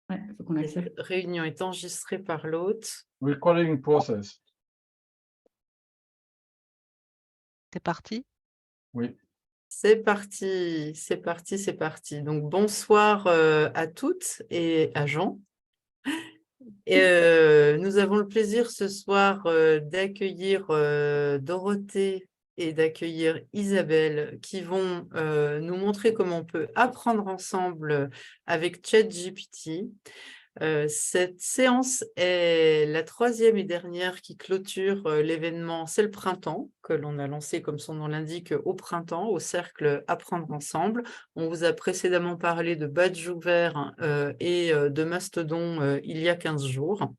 Ouais, il faut qu'on accepte. Cette réunion est enregistrée par l'hôte. Recording process. C'est parti. Oui. C'est parti, c'est parti, c'est parti. Donc, bonsoir à toutes et à Jean. Et, nous avons le plaisir ce soir d'accueillir Dorothée et d'accueillir Isabelle qui vont nous montrer comment on peut apprendre ensemble avec ChatGPT. Cette séance est la troisième et dernière qui clôture l'événement C'est le printemps, que l'on a lancé, comme son nom l'indique, au printemps, au cercle Apprendre ensemble. On vous a précédemment parlé de badge ouvert et de Mastodon il y a 15 jours.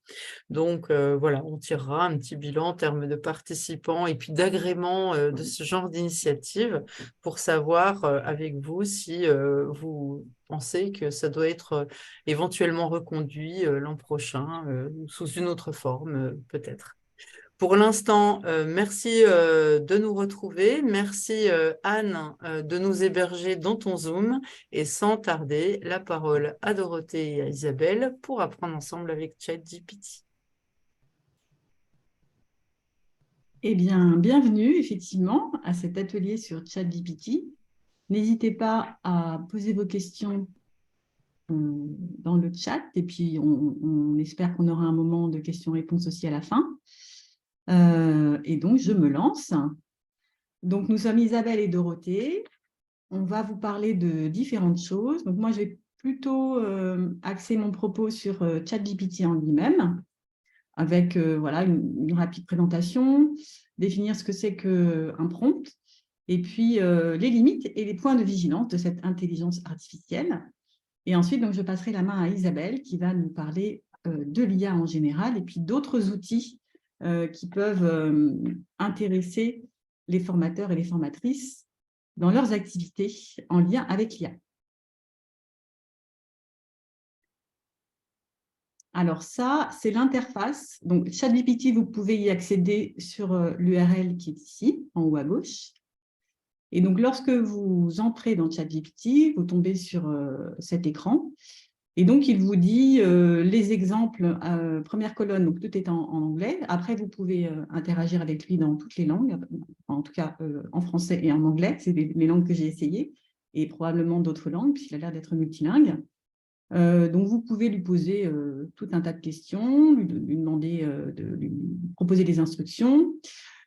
Donc voilà, on tirera un petit bilan en termes de participants et puis d'agrément de ce genre d'initiative pour savoir avec vous si vous pensez que ça doit être éventuellement reconduit l'an prochain sous une autre forme peut-être. Pour l'instant, merci de nous retrouver. Merci Anne de nous héberger dans ton Zoom. Et sans tarder, la parole à Dorothée et à Isabelle pour apprendre ensemble avec ChatGPT. Eh bien, bienvenue effectivement à cet atelier sur ChatGPT. N'hésitez pas à poser vos questions dans le chat et puis on espère qu'on aura un moment de questions-réponses aussi à la fin. Et donc, je me lance. Donc, nous sommes Isabelle et Dorothée. On va vous parler de différentes choses. Donc, moi, je vais plutôt axer mon propos sur ChatGPT en lui-même, avec voilà, une rapide présentation, définir ce que c'est qu'un prompt, et puis les limites et les points de vigilance de cette intelligence artificielle. Et ensuite, donc, je passerai la main à Isabelle qui va nous parler de l'IA en général et puis d'autres outils qui peuvent intéresser les formateurs et les formatrices dans leurs activités en lien avec l'IA. Alors ça, c'est l'interface. Donc, ChatGPT, vous pouvez y accéder sur l'URL qui est ici, en haut à gauche. Et donc, lorsque vous entrez dans ChatGPT, vous tombez sur cet écran. Et donc, il vous dit les exemples, première colonne, donc tout est en anglais. Après, vous pouvez interagir avec lui dans toutes les langues, en tout cas en français et en anglais. C'est les langues que j'ai essayées, et probablement d'autres langues, puisqu'il a l'air d'être multilingue. Donc, vous pouvez lui poser tout un tas de questions, lui demander de lui proposer des instructions.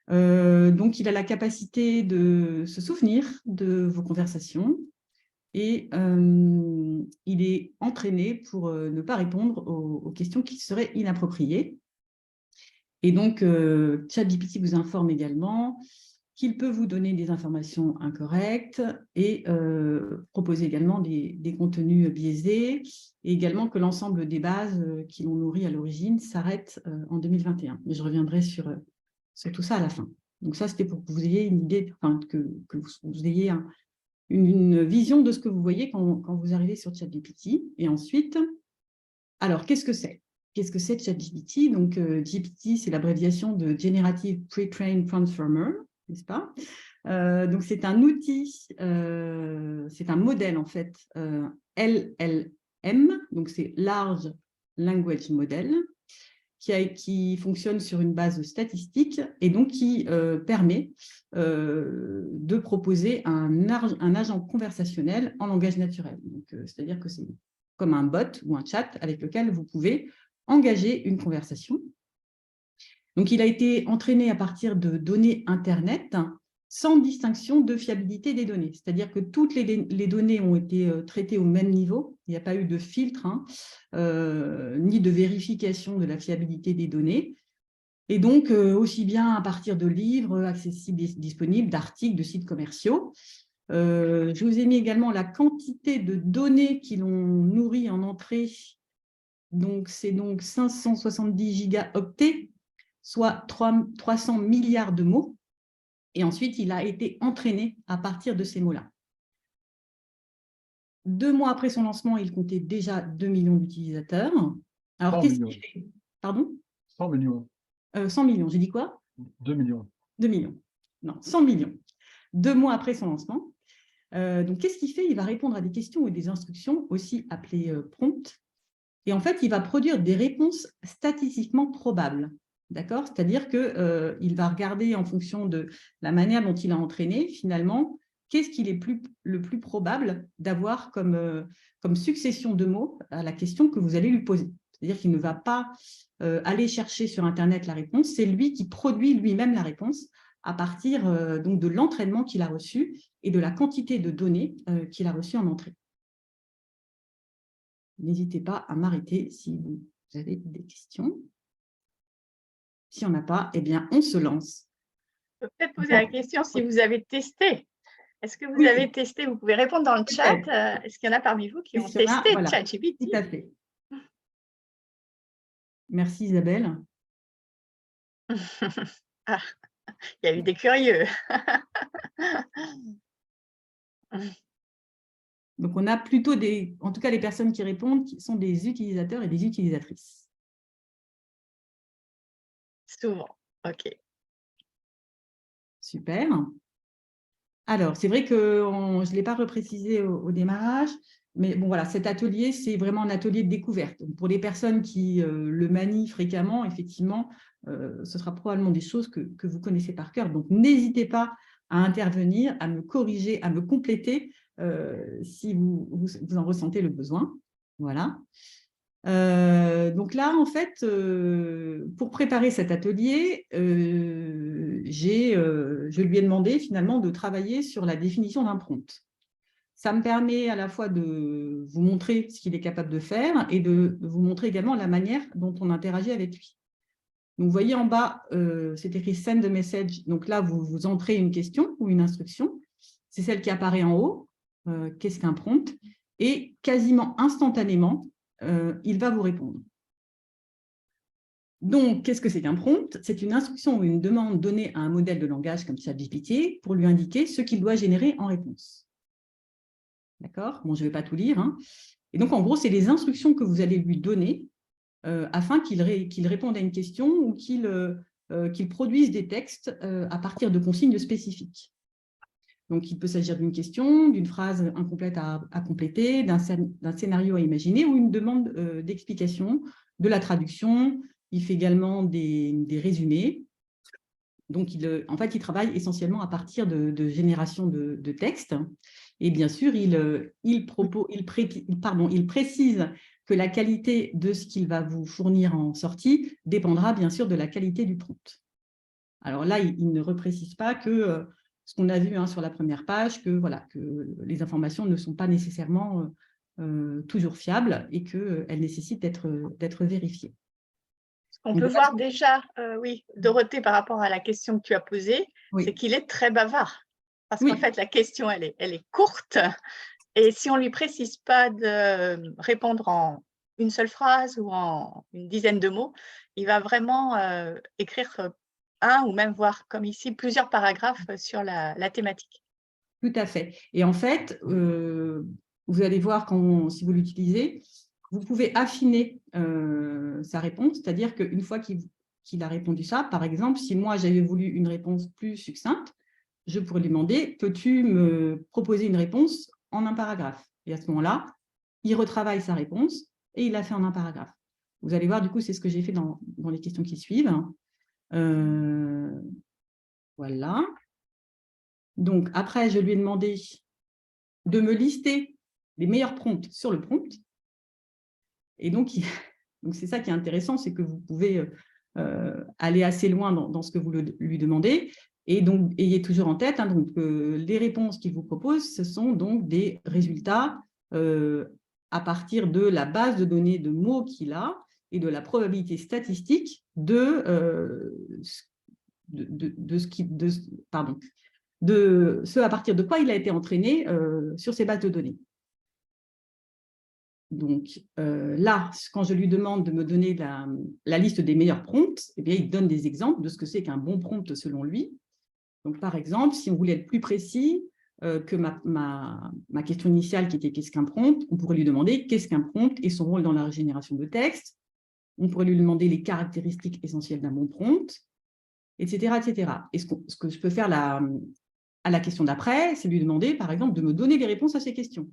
Donc, il a la capacité de se souvenir de vos conversations et il est entraîné pour ne pas répondre aux questions qui seraient inappropriées. Et donc, ChatGPT vous informe également qu'il peut vous donner des informations incorrectes et proposer également des contenus biaisés, et également que l'ensemble des bases qui l'ont nourri à l'origine s'arrête en 2021. Mais je reviendrai sur tout ça à la fin. Donc ça, c'était pour que vous ayez une idée, enfin, que vous ayez une vision de ce que vous voyez quand vous arrivez sur ChatGPT. Et ensuite, alors, qu'est-ce que c'est ? Qu'est-ce que c'est ChatGPT ? Donc, GPT, c'est l'abréviation de Generative Pre-trained Transformer, n'est-ce pas ? Donc, c'est un outil, c'est un modèle, en fait, LLM, donc c'est Large Language Model, qui fonctionne sur une base statistique et donc qui permet de proposer un agent conversationnel en langage naturel. C'est-à-dire que c'est comme un bot ou un chat avec lequel vous pouvez engager une conversation. Donc, il a été entraîné à partir de données Internet sans distinction de fiabilité des données. C'est-à-dire que toutes les données ont été traitées au même niveau. Il n'y a pas eu de filtre, ni de vérification de la fiabilité des données. Et donc, aussi bien à partir de livres accessibles et disponibles, d'articles, de sites commerciaux. Je vous ai mis également la quantité de données qui l'ont nourri en entrée. Donc, c'est donc 570 gigaoctets, soit 300 milliards de mots. Et ensuite, il a été entraîné à partir de ces mots-là. 2 mois après son lancement, il comptait déjà 2 millions d'utilisateurs. Alors, qu'est-ce qu'il fait ? Pardon ? 100 millions. 100 millions, j'ai dit quoi ? 2 millions. 2 millions. Non, 100 millions. 2 mois après son lancement. Donc, qu'est-ce qu'il fait ? Il va répondre à des questions ou des instructions, aussi appelées prompts. Et en fait, il va produire des réponses statistiquement probables. D'accord? C'est-à-dire qu'il va regarder en fonction de la manière dont il a entraîné, finalement, qu'est-ce qu'il est le plus probable d'avoir comme succession de mots à la question que vous allez lui poser. C'est-à-dire qu'il ne va pas aller chercher sur Internet la réponse, c'est lui qui produit lui-même la réponse à partir donc de l'entraînement qu'il a reçu et de la quantité de données qu'il a reçues en entrée. N'hésitez pas à m'arrêter si vous avez des questions. Si on n'a pas, eh bien, on se lance. Je peux peut-être poser la question si vous avez testé. Est-ce que vous avez testé? Vous pouvez répondre dans le chat. Est-ce qu'il y en a parmi vous qui ont testé voilà, ChatGPT? tout à fait. Merci Isabelle. Ah, il y a eu des curieux. Donc, on a plutôt en tout cas, les personnes qui répondent qui sont des utilisateurs et des utilisatrices. Souvent, ok. Super. Alors, c'est vrai que je ne l'ai pas reprécisé au démarrage, mais bon, voilà, cet atelier, c'est vraiment un atelier de découverte. Donc, pour les personnes qui le manient fréquemment, effectivement, ce sera probablement des choses que vous connaissez par cœur. Donc, n'hésitez pas à intervenir, à me corriger, à me compléter si vous en ressentez le besoin. Voilà. Donc là, en fait, pour préparer cet atelier, je lui ai demandé finalement de travailler sur la définition d'un prompt. Ça me permet à la fois de vous montrer ce qu'il est capable de faire et de vous montrer également la manière dont on interagit avec lui. Donc, vous voyez en bas, c'est écrit « Send a message ». Donc là, vous entrez une question ou une instruction. C'est celle qui apparaît en haut. Qu'est-ce qu'un prompt? Et quasiment instantanément, il va vous répondre. Donc, qu'est-ce que c'est qu'un prompt? C'est une instruction ou une demande donnée à un modèle de langage comme ChatGPT pour lui indiquer ce qu'il doit générer en réponse. D'accord? Bon, je ne vais pas tout lire. Hein. Et donc, en gros, c'est les instructions que vous allez lui donner afin qu'il réponde à une question ou qu'il produise des textes à partir de consignes spécifiques. Donc, il peut s'agir d'une question, d'une phrase incomplète à compléter, d'un scénario à imaginer ou une demande d'explication, de la traduction. Il fait également des résumés. Donc, en fait, il travaille essentiellement à partir de génération de textes. Et bien sûr, il précise que la qualité de ce qu'il va vous fournir en sortie dépendra bien sûr de la qualité du prompt. Alors là, il ne reprécise pas que ce qu'on a vu sur la première page, que les informations ne sont pas nécessairement toujours fiables et qu'elles nécessitent d'être vérifiées. On peut voir déjà, oui, Dorothée, par rapport à la question que tu as posée, oui, c'est qu'il est très bavard. Parce qu'en fait, la question, elle est courte. Et si on ne lui précise pas de répondre en une seule phrase ou en une dizaine de mots, il va vraiment écrire un ou même voir, comme ici, plusieurs paragraphes sur la thématique. Tout à fait. Et en fait, vous allez voir, si vous l'utilisez, vous pouvez affiner sa réponse, c'est-à-dire qu'une fois qu'il a répondu ça, par exemple, si moi j'avais voulu une réponse plus succincte, je pourrais lui demander, peux-tu me proposer une réponse en un paragraphe? Et à ce moment-là, il retravaille sa réponse et il l'a fait en un paragraphe. Vous allez voir, du coup, c'est ce que j'ai fait dans les questions qui suivent. Voilà. Donc, après, je lui ai demandé de me lister les meilleurs prompts sur le prompt. Et donc c'est ça qui est intéressant, c'est que vous pouvez aller assez loin dans ce que vous lui demandez. Et donc, ayez toujours en tête, les réponses qu'il vous propose, ce sont donc des résultats à partir de la base de données de mots qu'il a et de la probabilité statistique de ce à partir de quoi il a été entraîné sur ces bases de données. Donc là, quand je lui demande de me donner la liste des meilleurs prompts, eh bien, il donne des exemples de ce que c'est qu'un bon prompt selon lui. Donc, par exemple, si on voulait être plus précis que ma question initiale qui était « qu'est-ce qu'un prompt ?», on pourrait lui demander « qu'est-ce qu'un prompt ?» et son rôle dans la génération de texte. On pourrait lui demander les caractéristiques essentielles d'un bon prompt, etc. etc. Et ce que je peux faire à la question d'après, c'est lui demander, par exemple, de me donner les réponses à ces questions.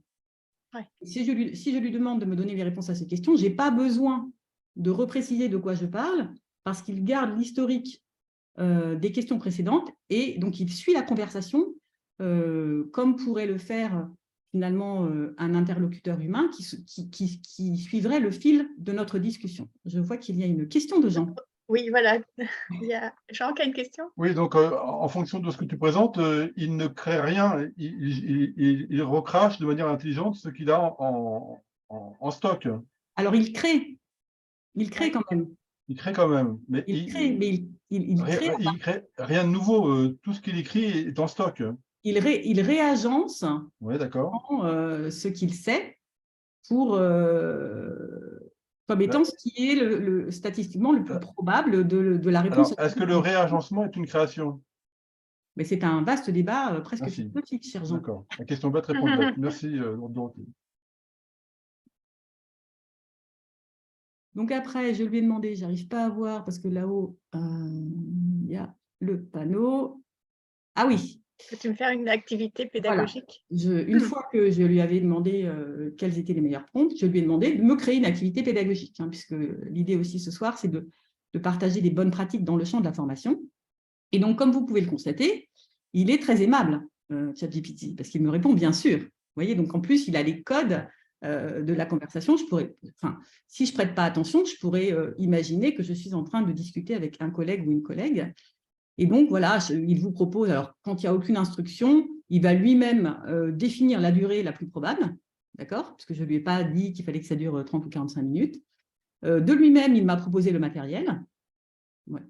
Ouais. Si je lui demande de me donner les réponses à ces questions, je n'ai pas besoin de repréciser de quoi je parle parce qu'il garde l'historique des questions précédentes et donc il suit la conversation comme pourrait le faire finalement un interlocuteur humain qui suivrait le fil de notre discussion. Je vois qu'il y a une question de Jean. Oui, voilà. Il y a Jean qui a une question. Oui, donc en fonction de ce que tu présentes, il ne crée rien, il recrache de manière intelligente ce qu'il a en stock. Alors il crée Ouais. quand même. Il crée quand même, mais Il crée, mais il crée, il crée rien de nouveau. Tout ce qu'il écrit est en stock. il réagence Oui, d'accord. ce qu'il sait pour comme étant ce qui est statistiquement le plus probable de la réponse. Alors, est-ce que le réagencement est une création? Mais c'est un vaste débat presque Merci. philosophique, cher Jean. D'accord. La question bête, réponse bête. Merci, Dorothée. Donc après, je lui ai demandé, j'arrive pas à voir parce que là-haut, il y a le panneau. Ah oui. Peux-tu me faire une activité pédagogique? Voilà. Une fois que je lui avais demandé quels étaient les meilleurs prompts, je lui ai demandé de me créer une activité pédagogique, puisque l'idée aussi ce soir, c'est de partager des bonnes pratiques dans le champ de la formation. Et donc, comme vous pouvez le constater, il est très aimable, ChatGPT, parce qu'il me répond bien sûr. Vous voyez, donc en plus, il a les codes de la conversation. Si je ne prête pas attention, je pourrais imaginer que je suis en train de discuter avec un collègue ou une collègue. Et donc, voilà, il vous propose, alors quand il n'y a aucune instruction, il va lui-même définir la durée la plus probable, d'accord? Parce que je ne lui ai pas dit qu'il fallait que ça dure 30 ou 45 minutes. De lui-même, il m'a proposé le matériel. Ouais.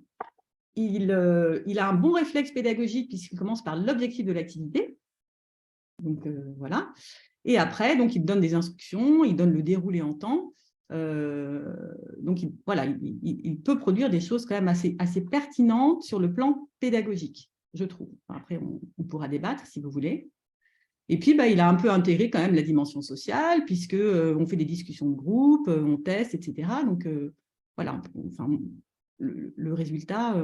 Il a un bon réflexe pédagogique puisqu'il commence par l'objectif de l'activité. Donc, voilà. Et après, donc, il donne des instructions, il donne le déroulé en temps. Donc, il peut produire des choses quand même assez pertinentes sur le plan pédagogique, je trouve. Après, on pourra débattre si vous voulez. Et puis, il a un peu intégré quand même la dimension sociale, puisqu'on fait des discussions de groupe, on teste, etc. Donc, voilà, le résultat…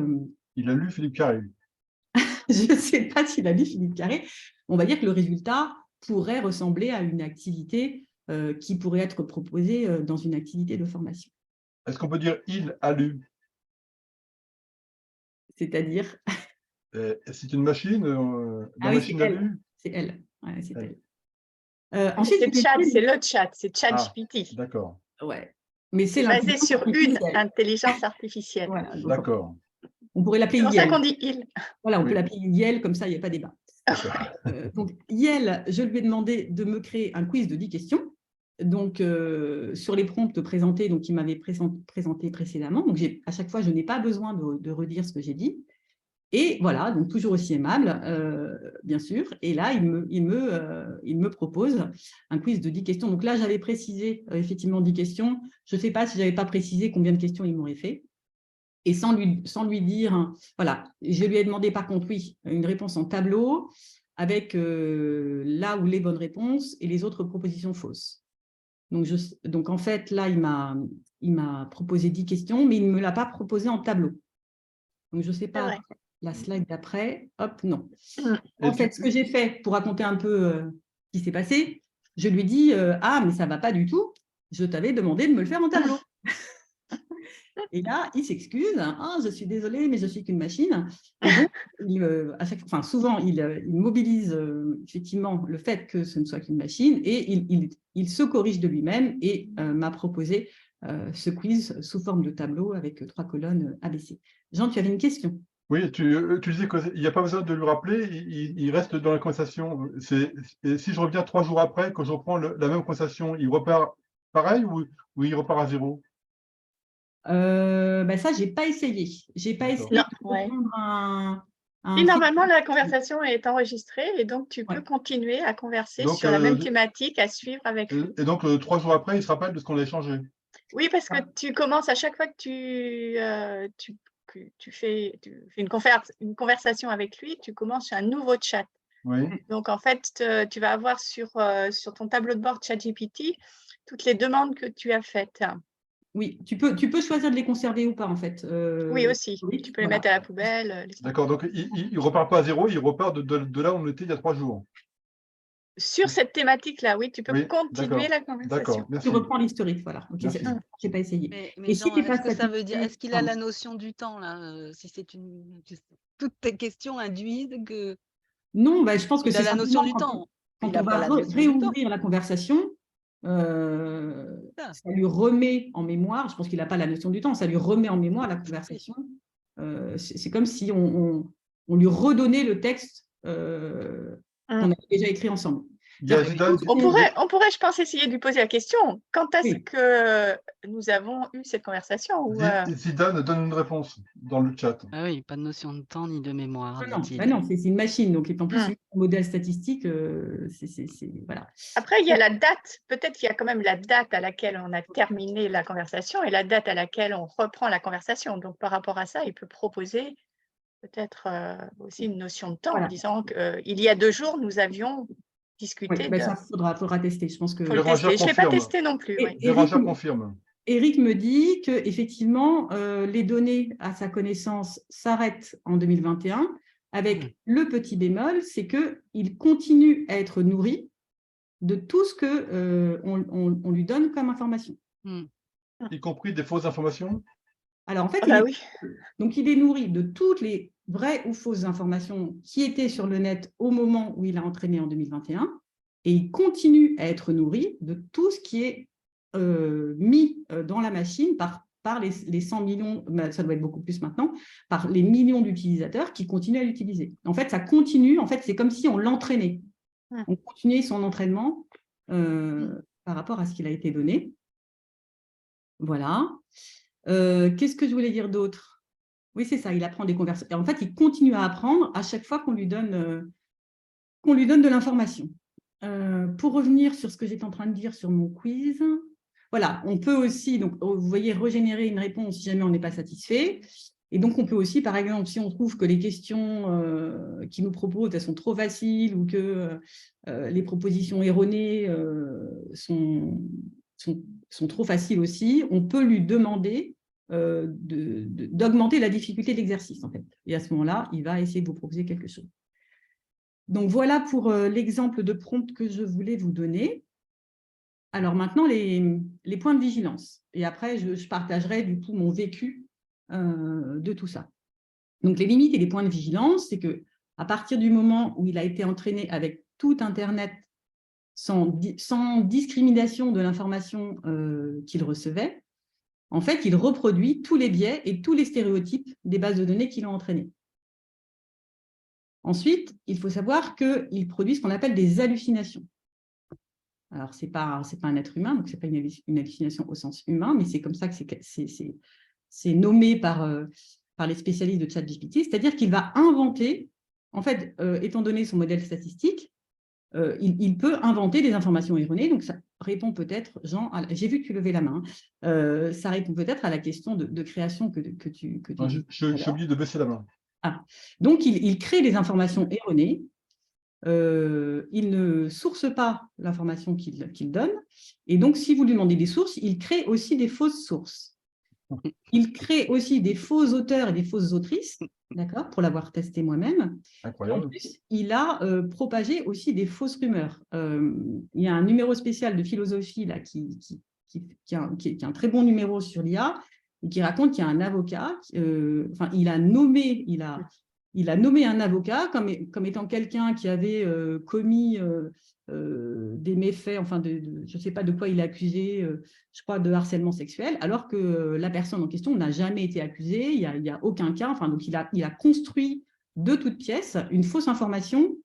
Il a lu Philippe Carré. Je ne sais pas s'il a lu Philippe Carré. On va dire que le résultat pourrait ressembler à une activité qui pourrait être proposée dans une activité de formation. Est-ce qu'on peut dire « il a lu » C'est-à-dire… C'est une machine, la machine a lu. C'est elle. Ouais, c'est Elle. elle. Ensuite, c'est le chat, c'est ChatGPT. D'accord. Ouais. Mais c'est basé sur une intelligence artificielle. Voilà, d'accord. On pourrait l'appeler Yel. C'est pour ça Yel. qu'on dit il. Voilà, on peut l'appeler Yel, comme ça, il n'y a pas débat. Donc, Yel, je lui ai demandé de me créer un quiz de 10 questions. Donc, sur les prompts présentés, donc, qu'il m'avait présenté précédemment. Donc, à chaque fois, je n'ai pas besoin de redire ce que j'ai dit. Et voilà, donc toujours aussi aimable, bien sûr. Et là, il me propose un quiz de 10 questions. Donc là, j'avais précisé effectivement 10 questions. Je ne sais pas si je n'avais pas précisé combien de questions il m'aurait fait. Et sans lui dire, voilà, je lui ai demandé par contre, oui, une réponse en tableau avec là où les bonnes réponses et les autres propositions fausses. Donc en fait, là, il m'a proposé 10 questions, mais il ne me l'a pas proposé en tableau. Donc je ne sais pas… La slide d'après, hop, non. En fait, ce que j'ai fait pour raconter un peu ce qui s'est passé, je lui dis ah, mais ça ne va pas du tout, je t'avais demandé de me le faire en tableau. Et là, il s'excuse, ah, je suis désolée, mais je suis qu'une machine. Et donc, souvent, il mobilise effectivement le fait que ce ne soit qu'une machine et il se corrige de lui-même et m'a proposé ce quiz sous forme de tableau avec 3 colonnes ABC. Jean, tu avais une question? Oui, tu disais qu'il n'y a pas besoin de lui rappeler, il reste dans la conversation. Et si je reviens 3 jours après, quand je reprends la même conversation, il repart pareil ou il repart à zéro? Ça, je n'ai pas essayé. Je n'ai pas essayé de prendre un… Et normalement, la conversation est enregistrée et donc tu peux continuer à converser sur la même thématique, à suivre avec lui. Et donc, 3 jours après, il se rappelle de ce qu'on a échangé? Oui, parce que tu commences à chaque fois que tu fais une conversation avec lui, tu commences sur un nouveau chat. Oui. Donc, en fait, tu vas avoir sur ton tableau de bord ChatGPT toutes les demandes que tu as faites. Oui, tu peux choisir de les conserver ou pas, en fait. Oui, aussi. Tu peux les mettre à la poubelle. D'accord, donc il ne repart pas à zéro, il repart de là où on était il y a 3 jours. sur cette thématique-là, oui, tu peux Oui, continuer la d'accord, conversation. merci. Tu reprends l'historique, voilà. Ok, Merci. j'ai pas essayé. Mais Et si Jean, t'es pas est-ce que ça veut dire, satisfait- est-ce qu'il a pardon. la notion du temps là si c'est toutes tes questions induisent que Non, bah, je pense que il a c'est la notion simplement du temps. quand Il on n'a pas va la notion du temps. réouvrir la conversation, Ça. ça lui remet en mémoire, je pense qu'il n'a pas la notion du temps, ça lui remet en mémoire la conversation. C'est comme si on lui redonnait le texte qu'on avait déjà écrit ensemble. Il y a Zidane, On pourrait, je pense, essayer de lui poser la question. Quand est-ce Oui. que nous avons eu cette conversation Zidane donne une réponse dans le chat. Ah oui, pas de notion de temps ni de mémoire, Non, dit-il. bah non, c'est une machine, donc en plus, un modèle statistique, voilà. Après, il y a la date. Peut-être qu'il y a quand même la date à laquelle on a terminé la conversation et la date à laquelle on reprend la conversation. Donc, par rapport à ça, il peut proposer peut-être aussi une notion de temps en disant qu'il y a 2 jours, nous avions discuté bah, de… ça faudra tester. Je pense que… Vérangère Je ne l'ai pas testé non plus. Vérangère confirme. Eric me dit qu'effectivement, les données à sa connaissance s'arrêtent en 2021 avec le petit bémol, c'est qu'il continue à être nourri de tout ce qu'on lui donne comme information. Y compris des fausses informations? Alors en fait, donc il est nourri de toutes les vraies ou fausses informations qui étaient sur le net au moment où il a entraîné en 2021 et il continue à être nourri de tout ce qui est mis dans la machine par les 100 millions, ça doit être beaucoup plus maintenant, par les millions d'utilisateurs qui continuent à l'utiliser. En fait, ça continue, en fait, c'est comme si on l'entraînait. On continuait son entraînement par rapport à ce qu'il a été donné. Voilà. Qu'est-ce que je voulais dire d'autre? Oui, c'est ça, il apprend des conversations. En fait, il continue à apprendre à chaque fois qu'on lui donne de l'information. Pour revenir sur ce que j'étais en train de dire sur mon quiz, voilà, on peut aussi, donc, vous voyez, régénérer une réponse si jamais on n'est pas satisfait. Et donc, on peut aussi, par exemple, si on trouve que les questions qu'ils nous proposent, elles sont trop faciles ou que les propositions erronées sont trop faciles aussi, on peut lui demander d'augmenter la difficulté de l'exercice, en fait. Et à ce moment-là, il va essayer de vous proposer quelque chose. Donc, voilà pour l'exemple de prompt que je voulais vous donner. Alors maintenant, les points de vigilance. Et après, je partagerai du coup mon vécu de tout ça. Donc, les limites et les points de vigilance, c'est qu'à partir du moment où il a été entraîné avec tout Internet sans discrimination de l'information qu'il recevait, en fait, il reproduit tous les biais et tous les stéréotypes des bases de données qu'il a entraînées. Ensuite, il faut savoir qu'il produit ce qu'on appelle des hallucinations. Alors, ce n'est pas un être humain, donc ce n'est pas une hallucination au sens humain, mais c'est comme ça que c'est nommé par les spécialistes de ChatGPT, c'est-à-dire qu'il va inventer, en fait, étant donné son modèle statistique, il peut inventer des informations erronées. Donc, ça répond peut-être, Jean, j'ai vu que tu levais la main, ça répond peut-être à la question de création que tu j'ai oublié de baisser la main. Ah. Donc, il crée des informations erronées. Il ne source pas l'information qu'il donne. Et donc, si vous lui demandez des sources, il crée aussi des fausses sources. Il crée aussi des faux auteurs et des fausses autrices, d'accord, pour l'avoir testé moi-même. Incroyable. En plus, il a propagé aussi des fausses rumeurs. Il y a un numéro spécial de philosophie là, qui est un très bon numéro sur l'IA, et qui raconte qu'il y a un avocat, il a nommé un avocat comme étant quelqu'un qui avait commis des méfaits, je ne sais pas de quoi il est accusé, je crois de harcèlement sexuel, alors que la personne en question n'a jamais été accusée, il n'y a aucun cas, donc il a construit de toutes pièces une fausse information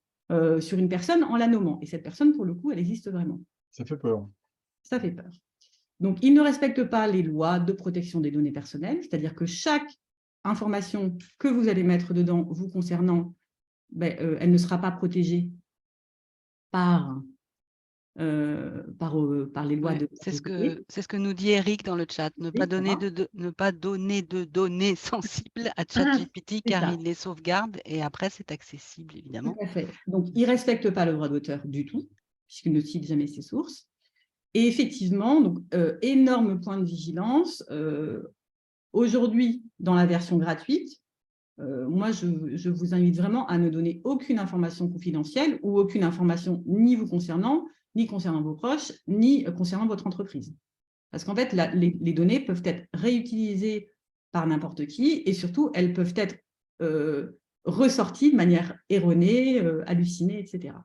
sur une personne en la nommant. Et cette personne, pour le coup, elle existe vraiment. Ça fait peur. Ça fait peur. Donc, il ne respecte pas les lois de protection des données personnelles, c'est-à-dire que chaque information que vous allez mettre dedans vous concernant, elle ne sera pas protégée par les lois de… C'est ce que nous dit Eric dans le chat, ne pas donner de données sensibles à ChatGPT car il les sauvegarde et après c'est accessible évidemment. Tout à fait. Donc il ne respecte pas le droit d'auteur du tout, puisqu'il ne cite jamais ses sources. Et effectivement, donc, énorme point de vigilance. Aujourd'hui, dans la version gratuite, moi, je vous invite vraiment à ne donner aucune information confidentielle ou aucune information ni vous concernant, ni concernant vos proches, ni concernant votre entreprise. Parce qu'en fait, les données peuvent être réutilisées par n'importe qui et surtout, elles peuvent être ressorties de manière erronée, hallucinée, etc.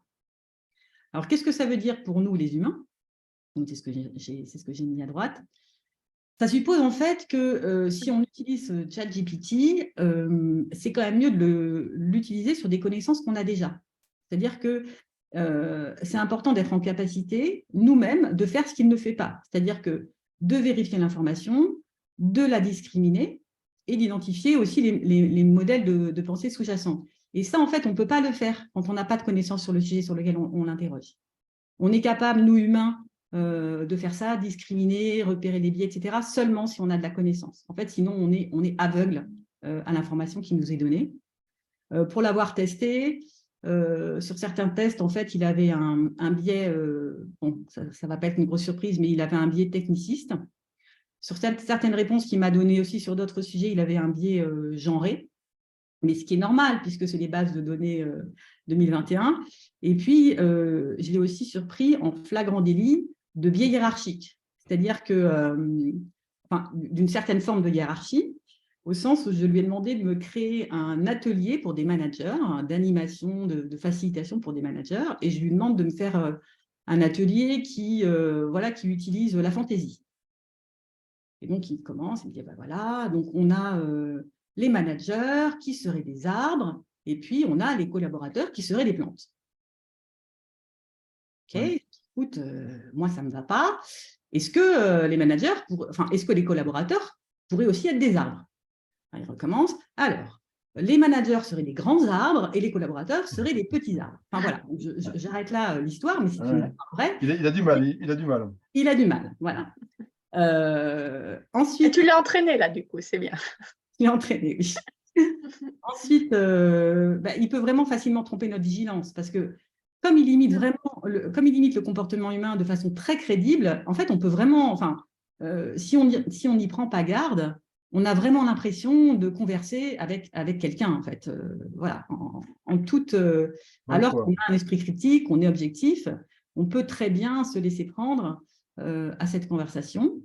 Alors, qu'est-ce que ça veut dire pour nous, les humains? C'est ce que j'ai mis à droite. Ça suppose en fait que si on utilise ChatGPT, c'est quand même mieux de l'utiliser sur des connaissances qu'on a déjà. C'est-à-dire que c'est important d'être en capacité, nous-mêmes, de faire ce qu'il ne fait pas. C'est-à-dire que de vérifier l'information, de la discriminer et d'identifier aussi les modèles de pensée sous-jacents. Et ça, en fait, on ne peut pas le faire quand on n'a pas de connaissances sur le sujet sur lequel on l'interroge. On est capable, nous humains, de faire ça, discriminer, repérer les biais, etc., seulement si on a de la connaissance. En fait, sinon, on est aveugle à l'information qui nous est donnée. Pour l'avoir testé, sur certains tests, en fait, il avait un biais, bon, ça ne va pas être une grosse surprise, mais il avait un biais techniciste. Sur certaines réponses qu'il m'a données aussi sur d'autres sujets, il avait un biais genré, mais ce qui est normal, puisque c'est les bases de données 2021. Et puis, je l'ai aussi surpris en flagrant délit de biais hiérarchique, c'est-à-dire que, d'une certaine forme de hiérarchie, au sens où je lui ai demandé de me créer un atelier pour des managers, d'animation, de facilitation pour des managers, et je lui demande de me faire un atelier qui utilise la fantaisie. Et donc, il commence, il me dit, ben voilà, donc on a les managers qui seraient des arbres, et puis on a les collaborateurs qui seraient des plantes. Ok, écoute, moi, ça ne me va pas. Est-ce que les managers, est-ce que les collaborateurs pourraient aussi être des arbres? Il recommence. Alors, les managers seraient des grands arbres et les collaborateurs seraient des petits arbres. Enfin voilà, j'arrête là l'histoire, mais c'est une histoire vraie. Il a du mal, il a du mal. Il a du mal, voilà. Ensuite, et tu l'as entraîné là, du coup, c'est bien. Je l'ai entraîné, oui. Ensuite, il peut vraiment facilement tromper notre vigilance parce que comme il limite le comportement humain de façon très crédible, en fait, on peut vraiment, si on n'y prend pas garde, on a vraiment l'impression de converser avec quelqu'un, en fait. Voilà, en toute. Alors qu'on a un esprit critique, on est objectif, on peut très bien se laisser prendre à cette conversation.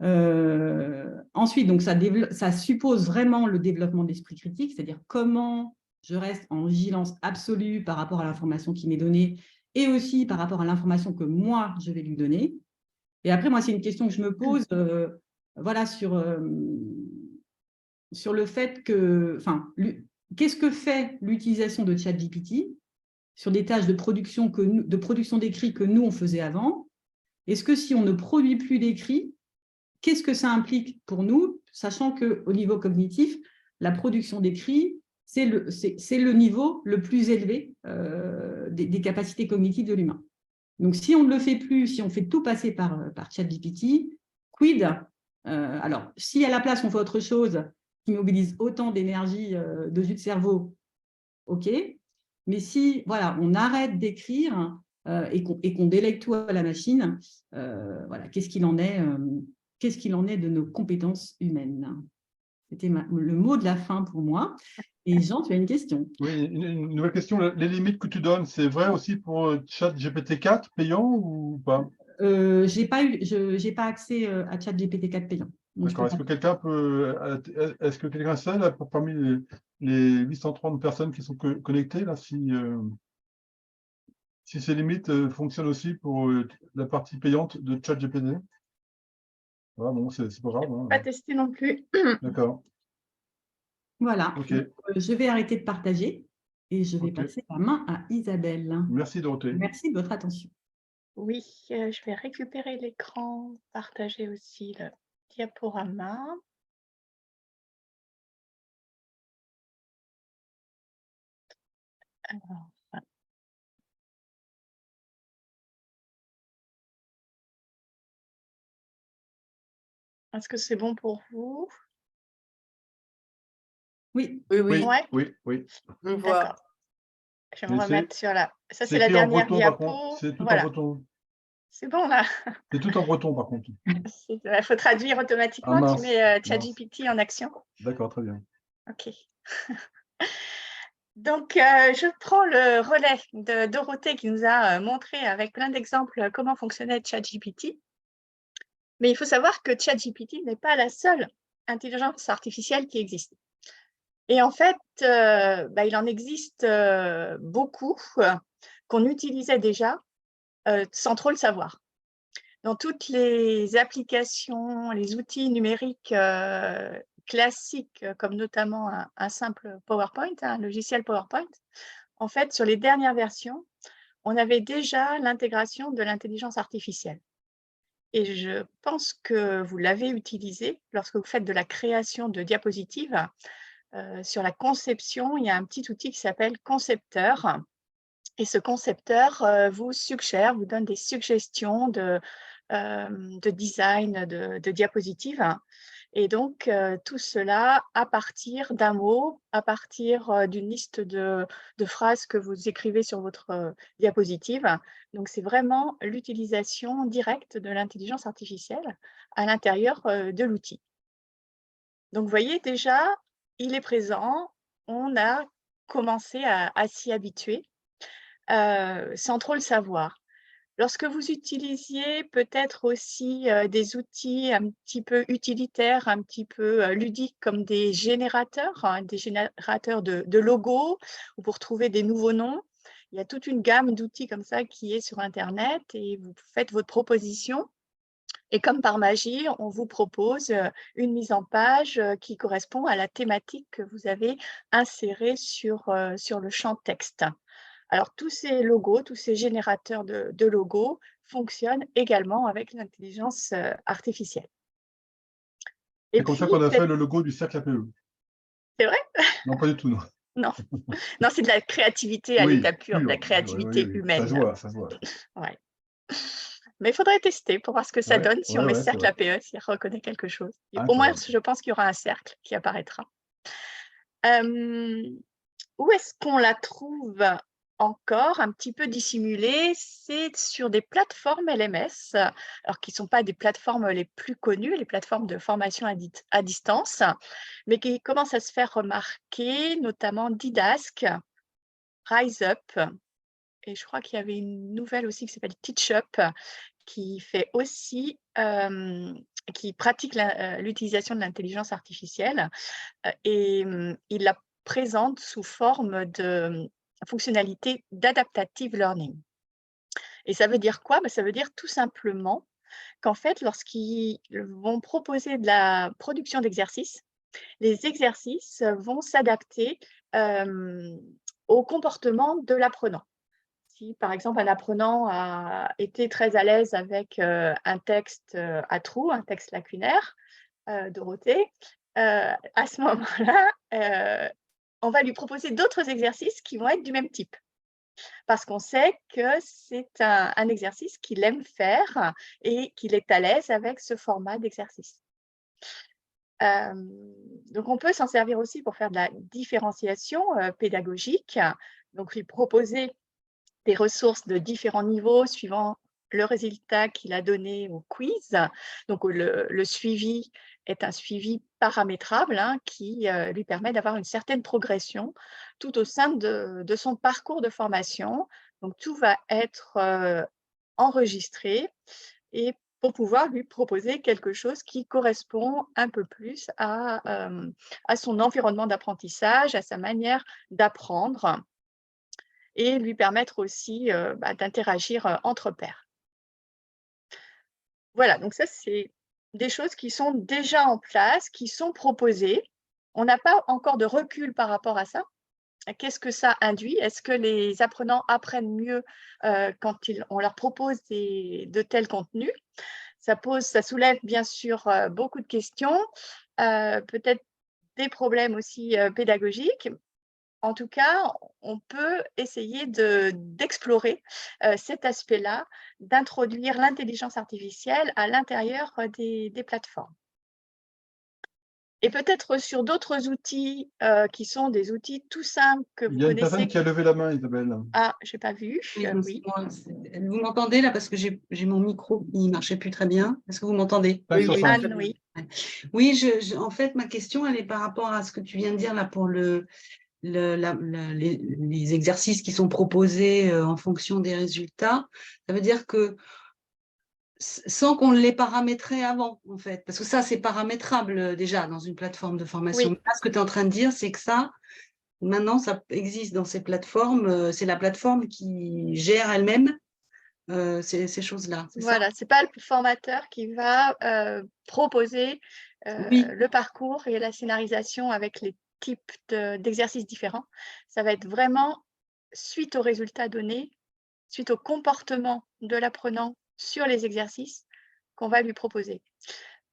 Ensuite, donc ça suppose vraiment le développement de l'esprit critique, c'est-à-dire comment je reste en vigilance absolue par rapport à l'information qui m'est donnée et aussi par rapport à l'information que moi, je vais lui donner. Et après, moi, c'est une question que je me pose sur le fait que, qu'est-ce que fait l'utilisation de ChatGPT sur des tâches de production d'écrit que nous, on faisait avant? Est-ce que si on ne produit plus d'écrit, qu'est-ce que ça implique pour nous, sachant qu'au niveau cognitif, la production d'écrit, c'est le niveau le plus élevé des capacités cognitives de l'humain. Donc, si on ne le fait plus, si on fait tout passer par ChatGPT, quid? Alors, si à la place, on fait autre chose qui mobilise autant d'énergie de jus de cerveau, OK. Mais si on arrête d'écrire et qu'on délègue tout à la machine, qu'est-ce qu'il en est de nos compétences humaines? C'était le mot de la fin pour moi. Et Jean, tu as une question? Oui, une nouvelle question. Les limites que tu donnes, c'est vrai aussi pour ChatGPT-4 payant ou pas? J'ai pas accès à ChatGPT-4 payant. D'accord. Est-ce que quelqu'un sait, là, parmi les 830 personnes qui sont connectées, là, si ces limites fonctionnent aussi pour la partie payante de ChatGPT? Ah, bon, c'est pas grave. Hein. Pas testé non plus. D'accord. Voilà. Okay. Donc, je vais arrêter de partager et je vais passer la main à Isabelle. Merci Dorothée. Merci de votre attention. Oui, je vais récupérer l'écran, partager aussi le diaporama. Alors, est-ce que c'est bon pour vous? Oui. Oui, oui. Ouais. Oui. On voit. D'accord. Je vais me remettre sur la. Ça, c'est C'est la écrit en dernière breton, par diapo. contre. C'est tout en Voilà. breton. C'est bon là. C'est tout en breton, par contre. Il faut traduire automatiquement. Ah, Tu mets ChatGPT en action. D'accord, très bien. OK. Donc, je prends le relais de Dorothée qui nous a montré avec plein d'exemples comment fonctionnait ChatGPT. Mais il faut savoir que ChatGPT n'est pas la seule intelligence artificielle qui existe. Et en fait, il en existe beaucoup qu'on utilisait déjà sans trop le savoir. Dans toutes les applications, les outils numériques classiques, comme notamment un simple PowerPoint, un logiciel PowerPoint, en fait, sur les dernières versions, on avait déjà l'intégration de l'intelligence artificielle. Et je pense que vous l'avez utilisé lorsque vous faites de la création de diapositives. Sur la conception, il y a un petit outil qui s'appelle Concepteur. Et ce concepteur vous suggère, vous donne des suggestions de design de diapositives. Et donc, tout cela à partir d'un mot, à partir d'une liste de phrases que vous écrivez sur votre diapositive. Donc, c'est vraiment l'utilisation directe de l'intelligence artificielle à l'intérieur de l'outil. Donc, vous voyez déjà, il est présent, on a commencé à s'y habituer sans trop le savoir. Lorsque vous utilisiez peut-être aussi des outils un petit peu utilitaires, un petit peu ludiques, comme des générateurs, des générateurs de logos, ou pour trouver des nouveaux noms, il y a toute une gamme d'outils comme ça qui est sur Internet et vous faites votre proposition. Et comme par magie, on vous propose une mise en page qui correspond à la thématique que vous avez insérée sur le champ texte. Alors, tous ces logos, tous ces générateurs de logos fonctionnent également avec l'intelligence artificielle. C'est comme ça qu'on a fait le logo du cercle APE. C'est vrai? Non, pas du tout, non. Non, non, c'est de la créativité à l'état pur, de la créativité humaine. Ça se voit, ça se voit. Ouais. Mais il faudrait tester pour voir ce que ça donne si on met cercle APE, s'il reconnaît quelque chose. Au moins, je pense qu'il y aura un cercle qui apparaîtra. Où est-ce qu'on la trouve encore un petit peu dissimulée? C'est sur des plateformes LMS, alors qui ne sont pas des plateformes les plus connues, les plateformes de formation à distance, mais qui commencent à se faire remarquer, notamment Didask, RiseUp, et je crois qu'il y avait une nouvelle aussi qui s'appelle TeachUp, qui fait aussi, qui pratique l'utilisation de l'intelligence artificielle et il la présente sous forme de fonctionnalité d'adaptative learning. Et ça veut dire quoi? Ça veut dire tout simplement qu'en fait, lorsqu'ils vont proposer de la production d'exercices, les exercices vont s'adapter au comportement de l'apprenant. Si, par exemple, un apprenant a été très à l'aise avec un texte à trous, un texte lacunaire, Dorothée, à ce moment-là, on va lui proposer d'autres exercices qui vont être du même type. Parce qu'on sait que c'est un exercice qu'il aime faire et qu'il est à l'aise avec ce format d'exercice. Donc, on peut s'en servir aussi pour faire de la différenciation pédagogique. Donc, lui proposer des ressources de différents niveaux suivant le résultat qu'il a donné au quiz. Donc, le suivi est un suivi paramétrable qui lui permet d'avoir une certaine progression tout au sein de son parcours de formation. Donc, tout va être enregistré et pour pouvoir lui proposer quelque chose qui correspond un peu plus à son environnement d'apprentissage, à sa manière d'apprendre et lui permettre aussi d'interagir entre pairs. Voilà, donc ça, c'est des choses qui sont déjà en place, qui sont proposées. On n'a pas encore de recul par rapport à ça. Qu'est-ce que ça induit? Est-ce que les apprenants apprennent mieux quand on leur propose de tels contenus? Ça soulève bien sûr beaucoup de questions, peut-être des problèmes aussi pédagogiques. En tout cas, on peut essayer d'explorer cet aspect-là, d'introduire l'intelligence artificielle à l'intérieur des plateformes. Et peut-être sur d'autres outils qui sont des outils tout simples que vous Il y a une connaissez. personne qui a levé la main, Isabelle. Ah, je n'ai pas vu. Oui, Oui. vous m'entendez là parce que j'ai mon micro, il ne marchait plus très bien. Est-ce que vous m'entendez? 5 sur 5. Anne, oui. Oui, en fait, ma question, elle est par rapport à ce que tu viens de dire là pour les exercices qui sont proposés en fonction des résultats. Ça veut dire que sans qu'on les paramétrait avant, en fait, parce que ça, c'est paramétrable déjà dans une plateforme de formation. Oui. Mais là, ce que tu es en train de dire, c'est que ça, maintenant, ça existe dans ces plateformes. C'est la plateforme qui gère elle-même ces choses-là. Voilà, ce n'est pas le formateur qui va proposer Oui. le parcours et la scénarisation avec les types d'exercices différents. Ça va être vraiment suite aux résultats donnés, suite au comportement de l'apprenant sur les exercices qu'on va lui proposer.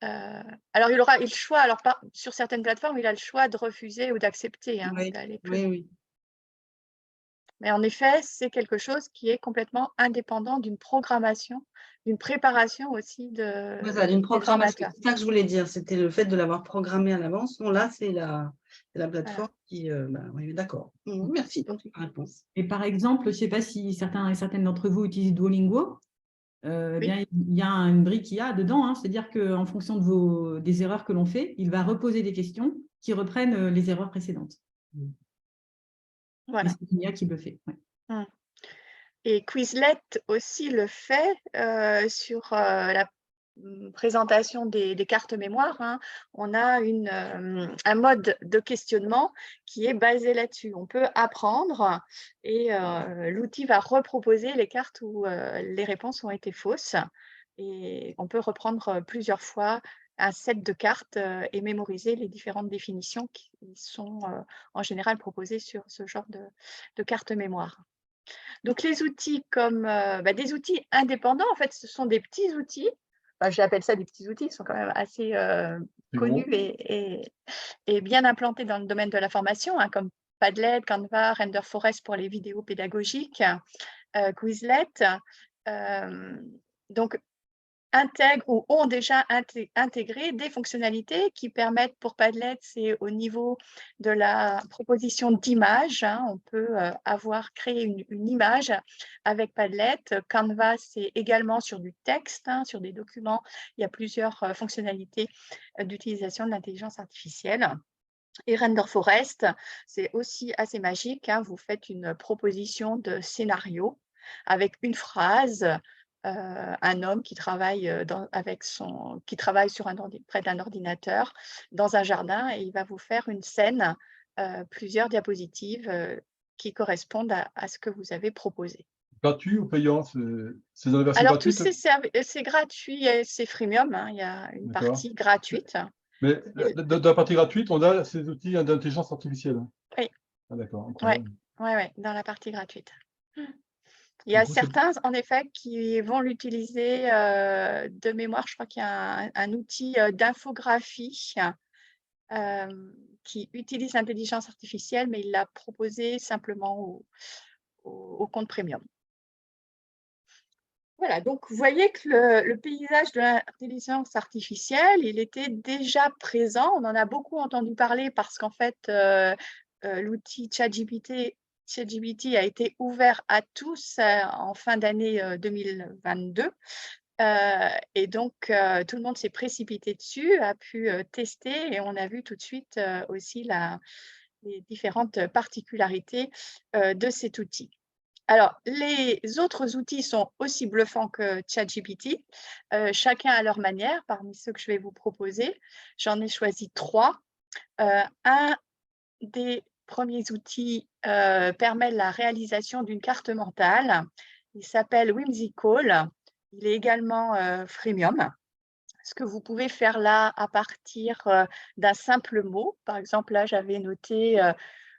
Alors, il aura le choix, sur certaines plateformes, il a le choix de refuser ou d'accepter, d'aller plus loin. Oui. Mais en effet, c'est quelque chose qui est complètement indépendant d'une programmation, d'une préparation aussi D'une programmation. C'est ça que je voulais dire. C'était le fait de l'avoir programmé à l'avance. Bon, là, c'est la plateforme qui… oui, d'accord. Merci pour ta réponse. Et par exemple, je ne sais pas si certains et certaines d'entre vous utilisent Duolingo. Bien, il y a une brique IA dedans, hein, c'est-à-dire qu'en fonction des erreurs que l'on fait, il va reposer des questions qui reprennent les erreurs précédentes. Voilà. C'est une IA qui le fait. Ouais. Et Quizlet aussi le fait sur la présentation des cartes mémoire. On a un mode de questionnement qui est basé là-dessus. On peut apprendre et l'outil va reproposer les cartes où les réponses ont été fausses. Et on peut reprendre plusieurs fois un set de cartes et mémoriser les différentes définitions qui sont en général proposées sur ce genre de cartes mémoire. Donc, les outils comme des outils indépendants, en fait, ce sont des petits outils. J'appelle ça des petits outils, ils sont quand même assez connus et bien implantés dans le domaine de la formation, comme Padlet, Canva, Render Forest pour les vidéos pédagogiques, Quizlet. Donc, intègrent ou ont déjà intégré des fonctionnalités qui permettent pour Padlet, c'est au niveau de la proposition d'images. On peut créé une image avec Padlet. Canva, c'est également sur du texte, sur des documents. Il y a plusieurs fonctionnalités d'utilisation de l'intelligence artificielle. Et Render Forest, c'est aussi assez magique. Vous faites une proposition de scénario avec une phrase, un homme qui travaille, près d'un ordinateur dans un jardin et il va vous faire une scène, plusieurs diapositives qui correspondent à ce que vous avez proposé. Gratuit ou payant? C'est dans la version Alors, gratuite? c'est gratuit et c'est freemium. Il y a une partie gratuite. Mais dans la partie gratuite, on a ces outils d'intelligence artificielle. Oui. Ah, d'accord. Oui, dans la partie gratuite. Il y a certains, en effet, qui vont l'utiliser de mémoire. Je crois qu'il y a un outil d'infographie qui utilise l'intelligence artificielle, mais il l'a proposé simplement au compte premium. Voilà, donc vous voyez que le paysage de l'intelligence artificielle, il était déjà présent. On en a beaucoup entendu parler parce qu'en fait, l'outil ChatGPT a été ouvert à tous en fin d'année 2022. Et donc, tout le monde s'est précipité dessus, a pu tester et on a vu tout de suite aussi les différentes particularités de cet outil. Alors, les autres outils sont aussi bluffants que ChatGPT, chacun à leur manière. Parmi ceux que je vais vous proposer, j'en ai choisi 3. Un des premiers outils permet la réalisation d'une carte mentale. Il s'appelle Whimsical. Il est également freemium. Ce que vous pouvez faire là à partir d'un simple mot, par exemple, là, j'avais noté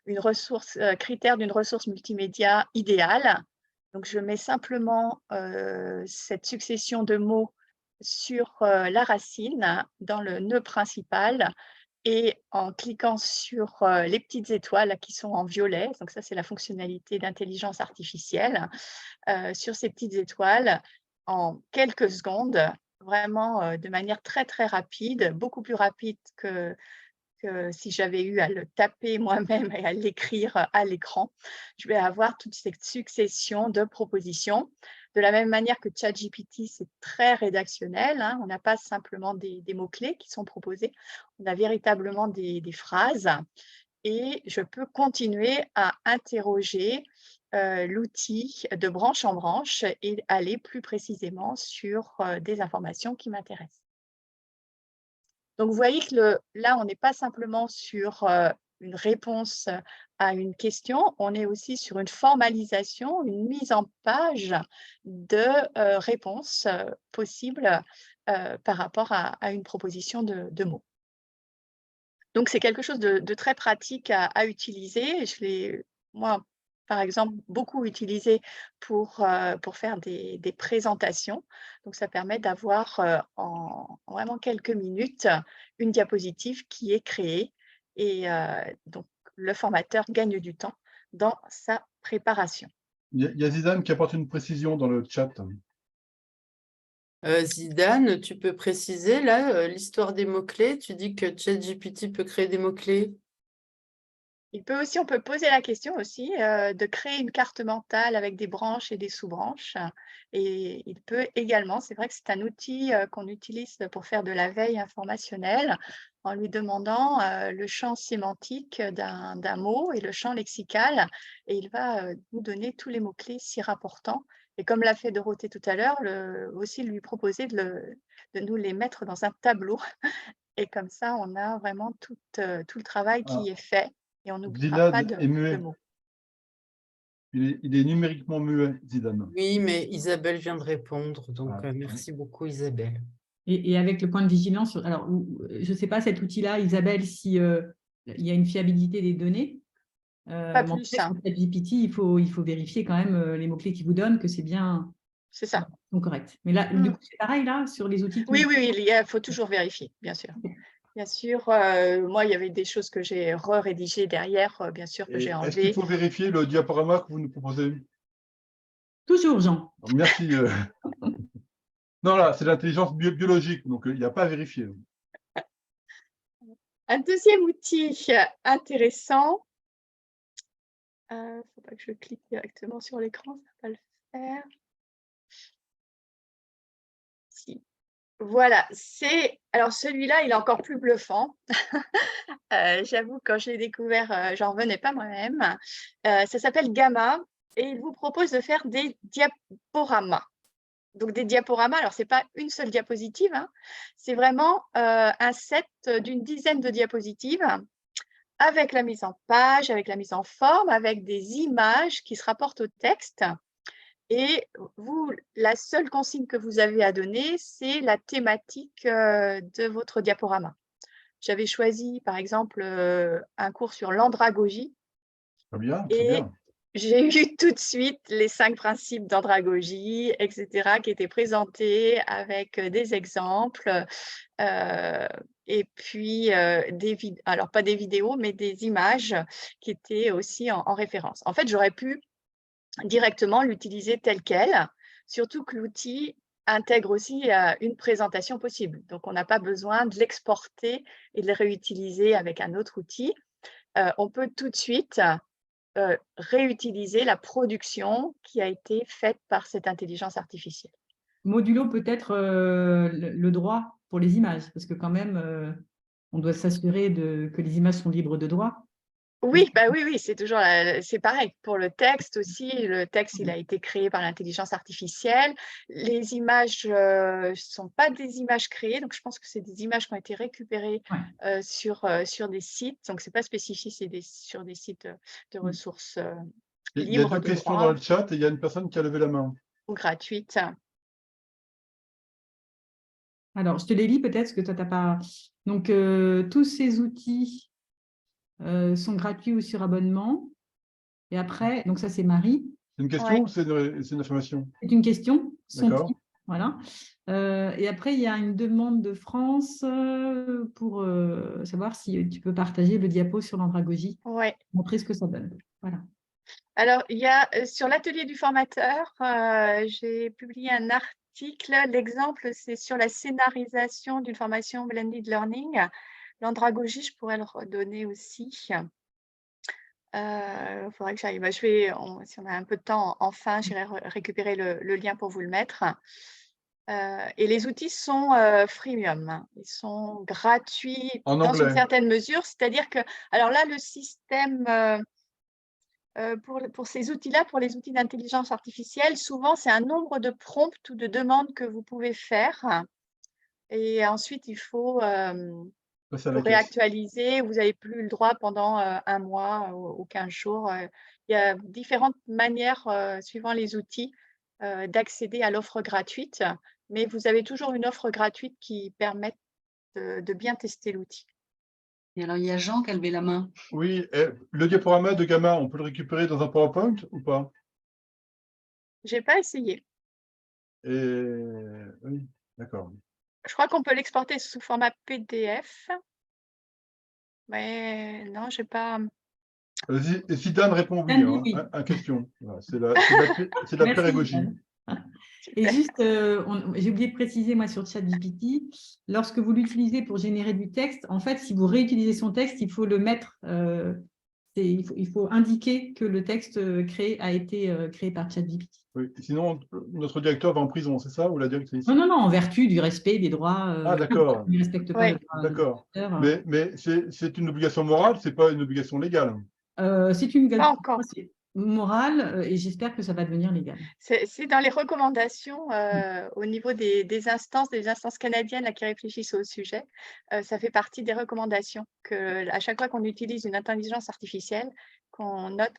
une ressource, critère d'une ressource multimédia idéale. Donc, je mets simplement cette succession de mots sur la racine dans le nœud principal et en cliquant sur les petites étoiles qui sont en violet, donc ça c'est la fonctionnalité d'intelligence artificielle, sur ces petites étoiles, en quelques secondes, vraiment de manière très très rapide, beaucoup plus rapide que que si j'avais eu à le taper moi-même et à l'écrire à l'écran, je vais avoir toute cette succession de propositions. De la même manière que ChatGPT, c'est très rédactionnel, hein, on n'a pas simplement des mots-clés qui sont proposés, on a véritablement des phrases et je peux continuer à interroger l'outil de branche en branche et aller plus précisément sur des informations qui m'intéressent. Donc, vous voyez que là, on n'est pas simplement sur une réponse à une question, on est aussi sur une formalisation, une mise en page de réponses possibles par rapport à une proposition de mots. Donc, c'est quelque chose de très pratique à utiliser. Je l'ai, moi, par exemple, beaucoup utilisé pour faire des présentations. Donc, ça permet d'avoir en vraiment quelques minutes une diapositive qui est créée et donc le formateur gagne du temps dans sa préparation. Il y a Zidane qui apporte une précision dans le chat. Zidane, tu peux préciser là l'histoire des mots-clés? Tu dis que ChatGPT peut créer des mots-clés? On peut poser la question aussi de créer une carte mentale avec des branches et des sous-branches. Et il peut également, c'est vrai que c'est un outil qu'on utilise pour faire de la veille informationnelle, en lui demandant le champ sémantique d'un mot et le champ lexical. Et il va nous donner tous les mots-clés s'y rapportant. Et comme l'a fait Dorothée tout à l'heure, aussi lui proposer de nous les mettre dans un tableau. Et comme ça, on a vraiment tout le travail qui est fait. Et on n'oubliera pas Zidane est de muet. mots. Il est numériquement muet, Zidane. Oui, mais Isabelle vient de répondre, donc Ah, merci beaucoup Isabelle. Et avec le point de vigilance, alors je ne sais pas cet outil-là, Isabelle, si il y a une fiabilité des données. Pas Mais en plus, fait, hein. sur ChatGPT, il faut vérifier quand même les mots-clés qu'il vous donne, que c'est bien C'est ça. sont corrects. Mais là, du coup, c'est pareil là, sur les outils. Oui, il faut toujours vérifier, bien sûr. Bien sûr, moi, il y avait des choses que j'ai rédigées derrière, bien sûr, que j'ai est-ce qu'il enlevées. faut vérifier le diaporama que vous nous proposez? Toujours, Jean. Merci. Non, là, c'est l'intelligence biologique, donc il n'y a pas à vérifier. Un deuxième outil intéressant, il ne faut pas que je clique directement sur l'écran, ça va pas le faire. Si. Voilà, alors celui-là, il est encore plus bluffant. J'avoue, quand je l'ai découvert, j'en revenais pas moi-même. Ça s'appelle Gamma et il vous propose de faire des diaporamas. Donc des diaporamas, alors ce n'est pas une seule diapositive, hein, c'est vraiment un set d'une dizaine de diapositives avec la mise en page, avec la mise en forme, avec des images qui se rapportent au texte. Et vous, la seule consigne que vous avez à donner, c'est la thématique de votre diaporama. J'avais choisi, par exemple, un cours sur l'andragogie. Très bien, très Et bien. j'ai eu tout de suite les 5 principes d'andragogie, etc., qui étaient présentés avec des exemples. Et puis, alors pas des vidéos, mais des images qui étaient aussi en référence. En fait, j'aurais pu directement l'utiliser tel quel, surtout que l'outil intègre aussi une présentation possible. Donc, on n'a pas besoin de l'exporter et de le réutiliser avec un autre outil. On peut tout de suite réutiliser la production qui a été faite par cette intelligence artificielle. Modulo peut-être le droit pour les images, parce que quand même, on doit s'assurer que les images sont libres de droit. Oui, bah oui, c'est toujours c'est pareil pour le texte aussi. Le texte, il a été créé par l'intelligence artificielle. Les images ne sont pas des images créées, donc je pense que c'est des images qui ont été récupérées sur des sites. Donc c'est pas spécifié, c'est sur des sites de ressources Il y a libres deux de questions droit dans le chat et il y a une personne qui a levé la main. ou gratuites. Alors, je te les lis peut-être, parce que toi, tu n'as pas… Donc, tous ces outils sont gratuits ou sur abonnement. Et après, donc ça, c'est Marie. C'est une question ou c'est une affirmation? C'est une question. D'accord. Voilà. Et après, il y a une demande de France pour savoir si tu peux partager le diapo sur l'andragogie, montrer ce que ça donne. Voilà. Alors, il y a sur l'atelier du formateur, j'ai publié un article. L'exemple, c'est sur la scénarisation d'une formation Blended Learning. L'andragogie, je pourrais le redonner aussi. Il faudrait que j'aille. Si on a un peu de temps, enfin, j'irai récupérer le lien pour vous le mettre. Et les outils sont freemium, hein. Ils sont gratuits En dans une anglais. certaine mesure. C'est-à-dire que, alors là, le système pour ces outils-là, pour les outils d'intelligence artificielle, souvent, c'est un nombre de prompts ou de demandes que vous pouvez faire. Et ensuite, il faut Passer à la caisse. réactualiser. Vous n'avez plus le droit pendant un mois ou 15 jours. Il y a différentes manières, suivant les outils, d'accéder à l'offre gratuite. Mais vous avez toujours une offre gratuite qui permet de bien tester l'outil. Et alors, il y a Jean qui a levé la main. Oui, le diaporama de Gamma, on peut le récupérer dans un PowerPoint ou pas? Je n'ai pas essayé. Oui, d'accord. Je crois qu'on peut l'exporter sous format PDF. Mais non, je n'ai pas. Et si Dan répond oui, Dan hein, dit oui. à question. Voilà, c'est de la Merci, pédagogie. Dan. Et juste, j'ai oublié de préciser, moi, sur ChatGPT, lorsque vous l'utilisez pour générer du texte, en fait, si vous réutilisez son texte, il faut le mettre, il faut indiquer que le texte créé a été créé par ChatGPT. Oui, sinon, notre directeur va en prison, c'est ça, ou la directrice? Non, non, non, en vertu du respect des droits. Ah, d'accord. Il ne respecte pas Oui. le droit D'accord. des auteurs. Mais c'est une obligation morale, c'est pas une obligation légale. C'est une Pas encore. morale et j'espère que ça va devenir légal. C'est dans les recommandations au niveau des instances canadiennes là, qui réfléchissent au sujet. Ça fait partie des recommandations qu'à chaque fois qu'on utilise une intelligence artificielle, qu'on note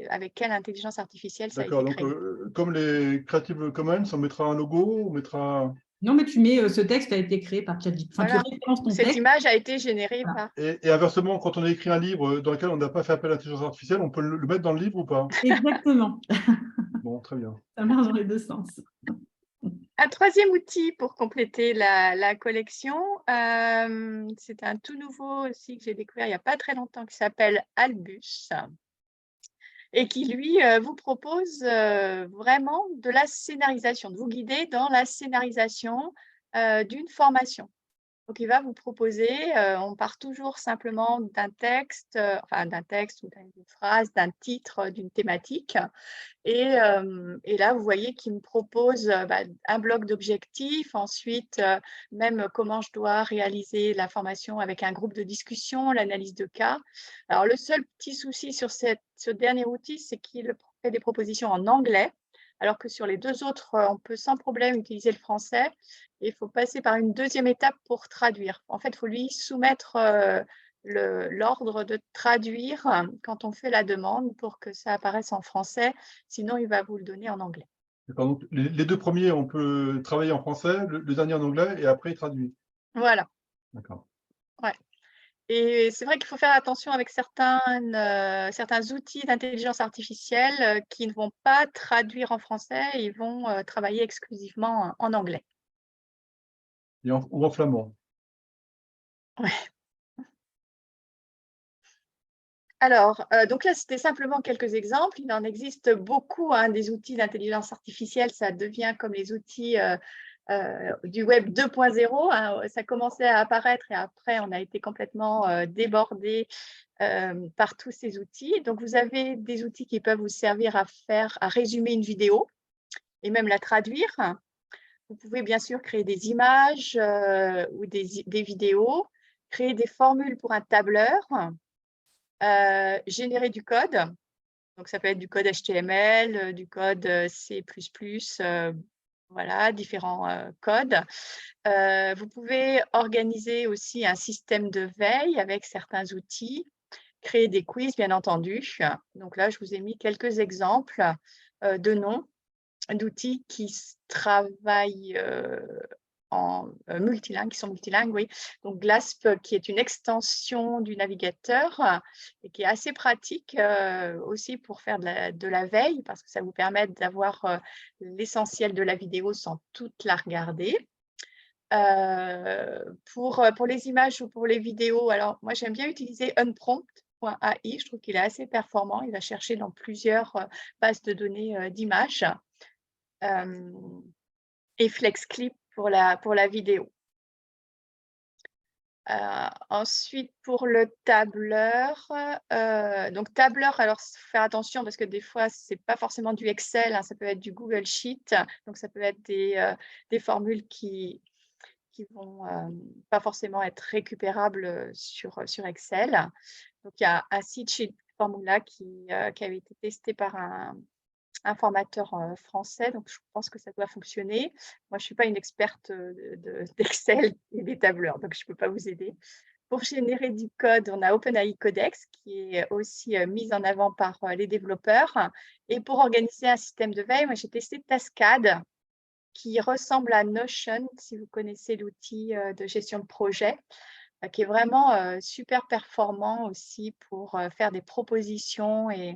avec quelle intelligence artificielle ça a été D'accord, donc créé. comme les Creative Commons, on mettra un logo, on mettra… Non, mais tu mets ce texte a été créé par ChatGPT. Enfin, Voilà. tu références ton Cette texte. image a été générée Voilà. par… Et inversement, quand on a écrit un livre dans lequel on n'a pas fait appel à l'intelligence artificielle, on peut le mettre dans le livre ou pas? Exactement. Bon, très bien. Ça marche dans les deux sens. Un troisième outil pour compléter la collection, c'est un tout nouveau aussi que j'ai découvert il n'y a pas très longtemps qui s'appelle Albus et qui, lui, vous propose vraiment de la scénarisation, de vous guider dans la scénarisation d'une formation. Donc, il va vous proposer, on part toujours simplement d'un texte, ou d'une phrase, d'un titre, d'une thématique. Et là, vous voyez qu'il me propose un bloc d'objectifs, ensuite même comment je dois réaliser la formation avec un groupe de discussion, l'analyse de cas. Alors, le seul petit souci sur ce dernier outil, c'est qu'il fait des propositions en anglais, alors que sur les deux autres, on peut sans problème utiliser le français. Et il faut passer par une deuxième étape pour traduire. En fait, il faut lui soumettre l'ordre de traduire quand on fait la demande pour que ça apparaisse en français. Sinon, il va vous le donner en anglais. Donc, les deux premiers, on peut travailler en français, le dernier en anglais, et après, il traduit. Voilà. D'accord. Ouais. Et c'est vrai qu'il faut faire attention avec certains outils d'intelligence artificielle qui ne vont pas traduire en français, ils vont travailler exclusivement en anglais. Ou en flamand. Ouais. Alors, donc là, c'était simplement quelques exemples. Il en existe beaucoup, hein, des outils d'intelligence artificielle. Ça devient comme les outils du web 2.0. Hein. Ça commençait à apparaître et après, on a été complètement débordé par tous ces outils. Donc, vous avez des outils qui peuvent vous servir à résumer une vidéo et même la traduire. Vous pouvez bien sûr créer des images ou des vidéos, créer des formules pour un tableur. Générer du code, donc ça peut être du code HTML, du code C++, voilà, différents codes. Vous pouvez organiser aussi un système de veille avec certains outils, créer des quiz, bien entendu. Donc là, je vous ai mis quelques exemples de noms d'outils qui travaillent multilingues, qui sont multilingues, oui. Donc, GLASP, qui est une extension du navigateur et qui est assez pratique aussi pour faire de la veille, parce que ça vous permet d'avoir l'essentiel de la vidéo sans toute la regarder. Pour les images ou pour les vidéos, alors moi, j'aime bien utiliser unprompt.ai. Je trouve qu'il est assez performant. Il va chercher dans plusieurs bases de données d'images. Et FlexClip pour la vidéo. Ensuite, pour le tableur, donc tableur, alors faire attention parce que des fois, ce n'est pas forcément du Excel, hein, ça peut être du Google Sheet, donc ça peut être des formules qui vont pas forcément être récupérables sur Excel. Donc, il y a un site chez Formula qui avait été testé par un formateur français, donc je pense que ça doit fonctionner. Moi, je ne suis pas une experte d'Excel et des tableurs, donc je ne peux pas vous aider. Pour générer du code, on a OpenAI Codex qui est aussi mis en avant par les développeurs. Et pour organiser un système de veille, moi, j'ai testé Tascade, qui ressemble à Notion, si vous connaissez l'outil de gestion de projet, qui est vraiment super performant aussi pour faire des propositions et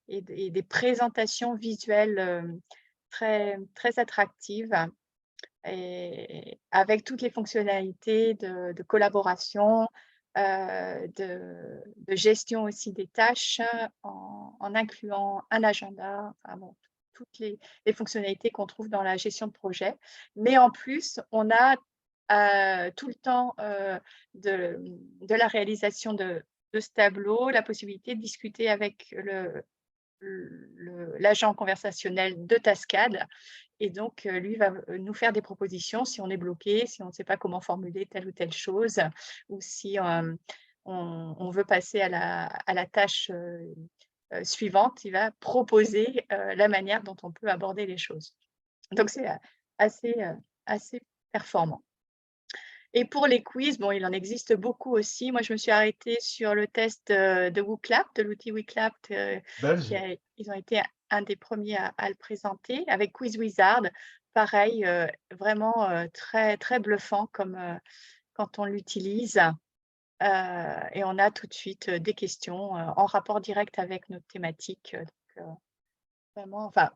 des présentations visuelles très, très attractives, et avec toutes les fonctionnalités de collaboration, de gestion aussi des tâches, en incluant un agenda, enfin bon, toutes les fonctionnalités qu'on trouve dans la gestion de projet. Mais en plus, on a tout le temps de la réalisation de ce tableau, la possibilité de discuter avec l'agent conversationnel de Tascade. Et donc, lui va nous faire des propositions si on est bloqué, si on ne sait pas comment formuler telle ou telle chose, ou si on veut passer à la tâche suivante, il va proposer la manière dont on peut aborder les choses. Donc, c'est assez performant. Et pour les quiz, bon, il en existe beaucoup aussi. Moi, je me suis arrêtée sur le test de WooClap, de l'outil WooClap. Ils ont été un des premiers à le présenter avec Quiz Wizard. Pareil, vraiment très, très bluffant comme quand on l'utilise. Et on a tout de suite des questions en rapport direct avec notre thématique. Donc, vraiment, enfin,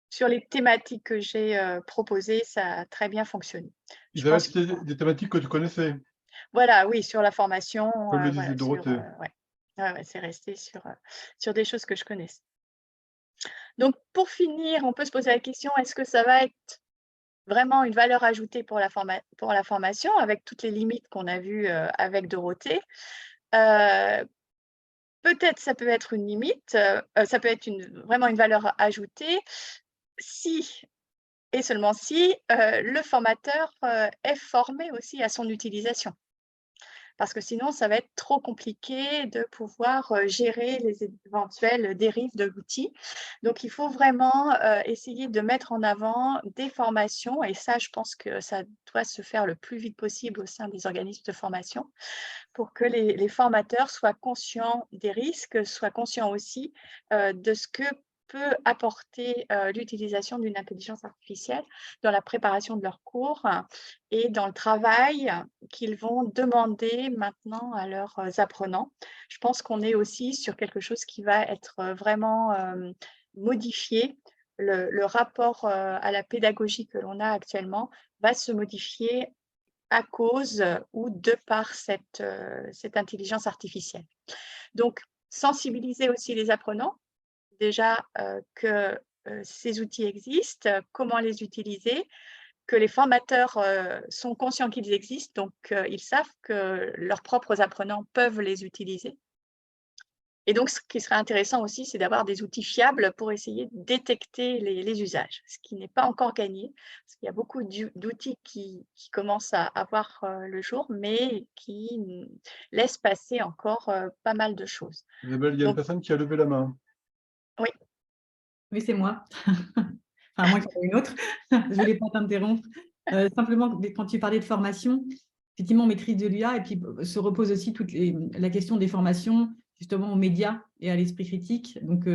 sur les thématiques que j'ai proposées, ça a très bien fonctionné. Ils avaient cité des thématiques que tu connaissais. Voilà, oui, sur la formation. Comme le disait voilà, Dorothée. ouais, c'est resté sur des choses que je connaissais. Donc, pour finir, on peut se poser la question, est-ce que ça va être vraiment une valeur ajoutée pour la formation, avec toutes les limites qu'on a vues avec Dorothée? Peut-être ça peut être une limite, ça peut être vraiment une valeur ajoutée si, et seulement si, le formateur est formé aussi à son utilisation. Parce que sinon, ça va être trop compliqué de pouvoir gérer les éventuelles dérives de l'outil. Donc, il faut vraiment essayer de mettre en avant des formations, et ça, je pense que ça doit se faire le plus vite possible au sein des organismes de formation, pour que les formateurs soient conscients des risques, soient conscients aussi de ce que peut apporter l'utilisation d'une intelligence artificielle dans la préparation de leurs cours et dans le travail qu'ils vont demander maintenant à leurs apprenants. Je pense qu'on est aussi sur quelque chose qui va être vraiment modifié. Le rapport à la pédagogie que l'on a actuellement va se modifier à cause ou de par cette intelligence artificielle. Donc, sensibiliser aussi les apprenants, déjà que ces outils existent, comment les utiliser, que les formateurs sont conscients qu'ils existent, donc ils savent que leurs propres apprenants peuvent les utiliser. Et donc, ce qui serait intéressant aussi, c'est d'avoir des outils fiables pour essayer de détecter les usages, ce qui n'est pas encore gagné, parce qu'il y a beaucoup d'outils qui commencent à avoir le jour, mais qui laissent passer encore pas mal de choses. Isabelle, il y a une personne qui a levé la main. Oui. Oui, c'est moi. Enfin, à moins qu'il y en ait une autre. Je ne voulais pas t'interrompre. Simplement, quand tu parlais de formation, effectivement, maîtrise de l'IA, et puis se repose aussi la question des formations, justement, aux médias et à l'esprit critique. Donc,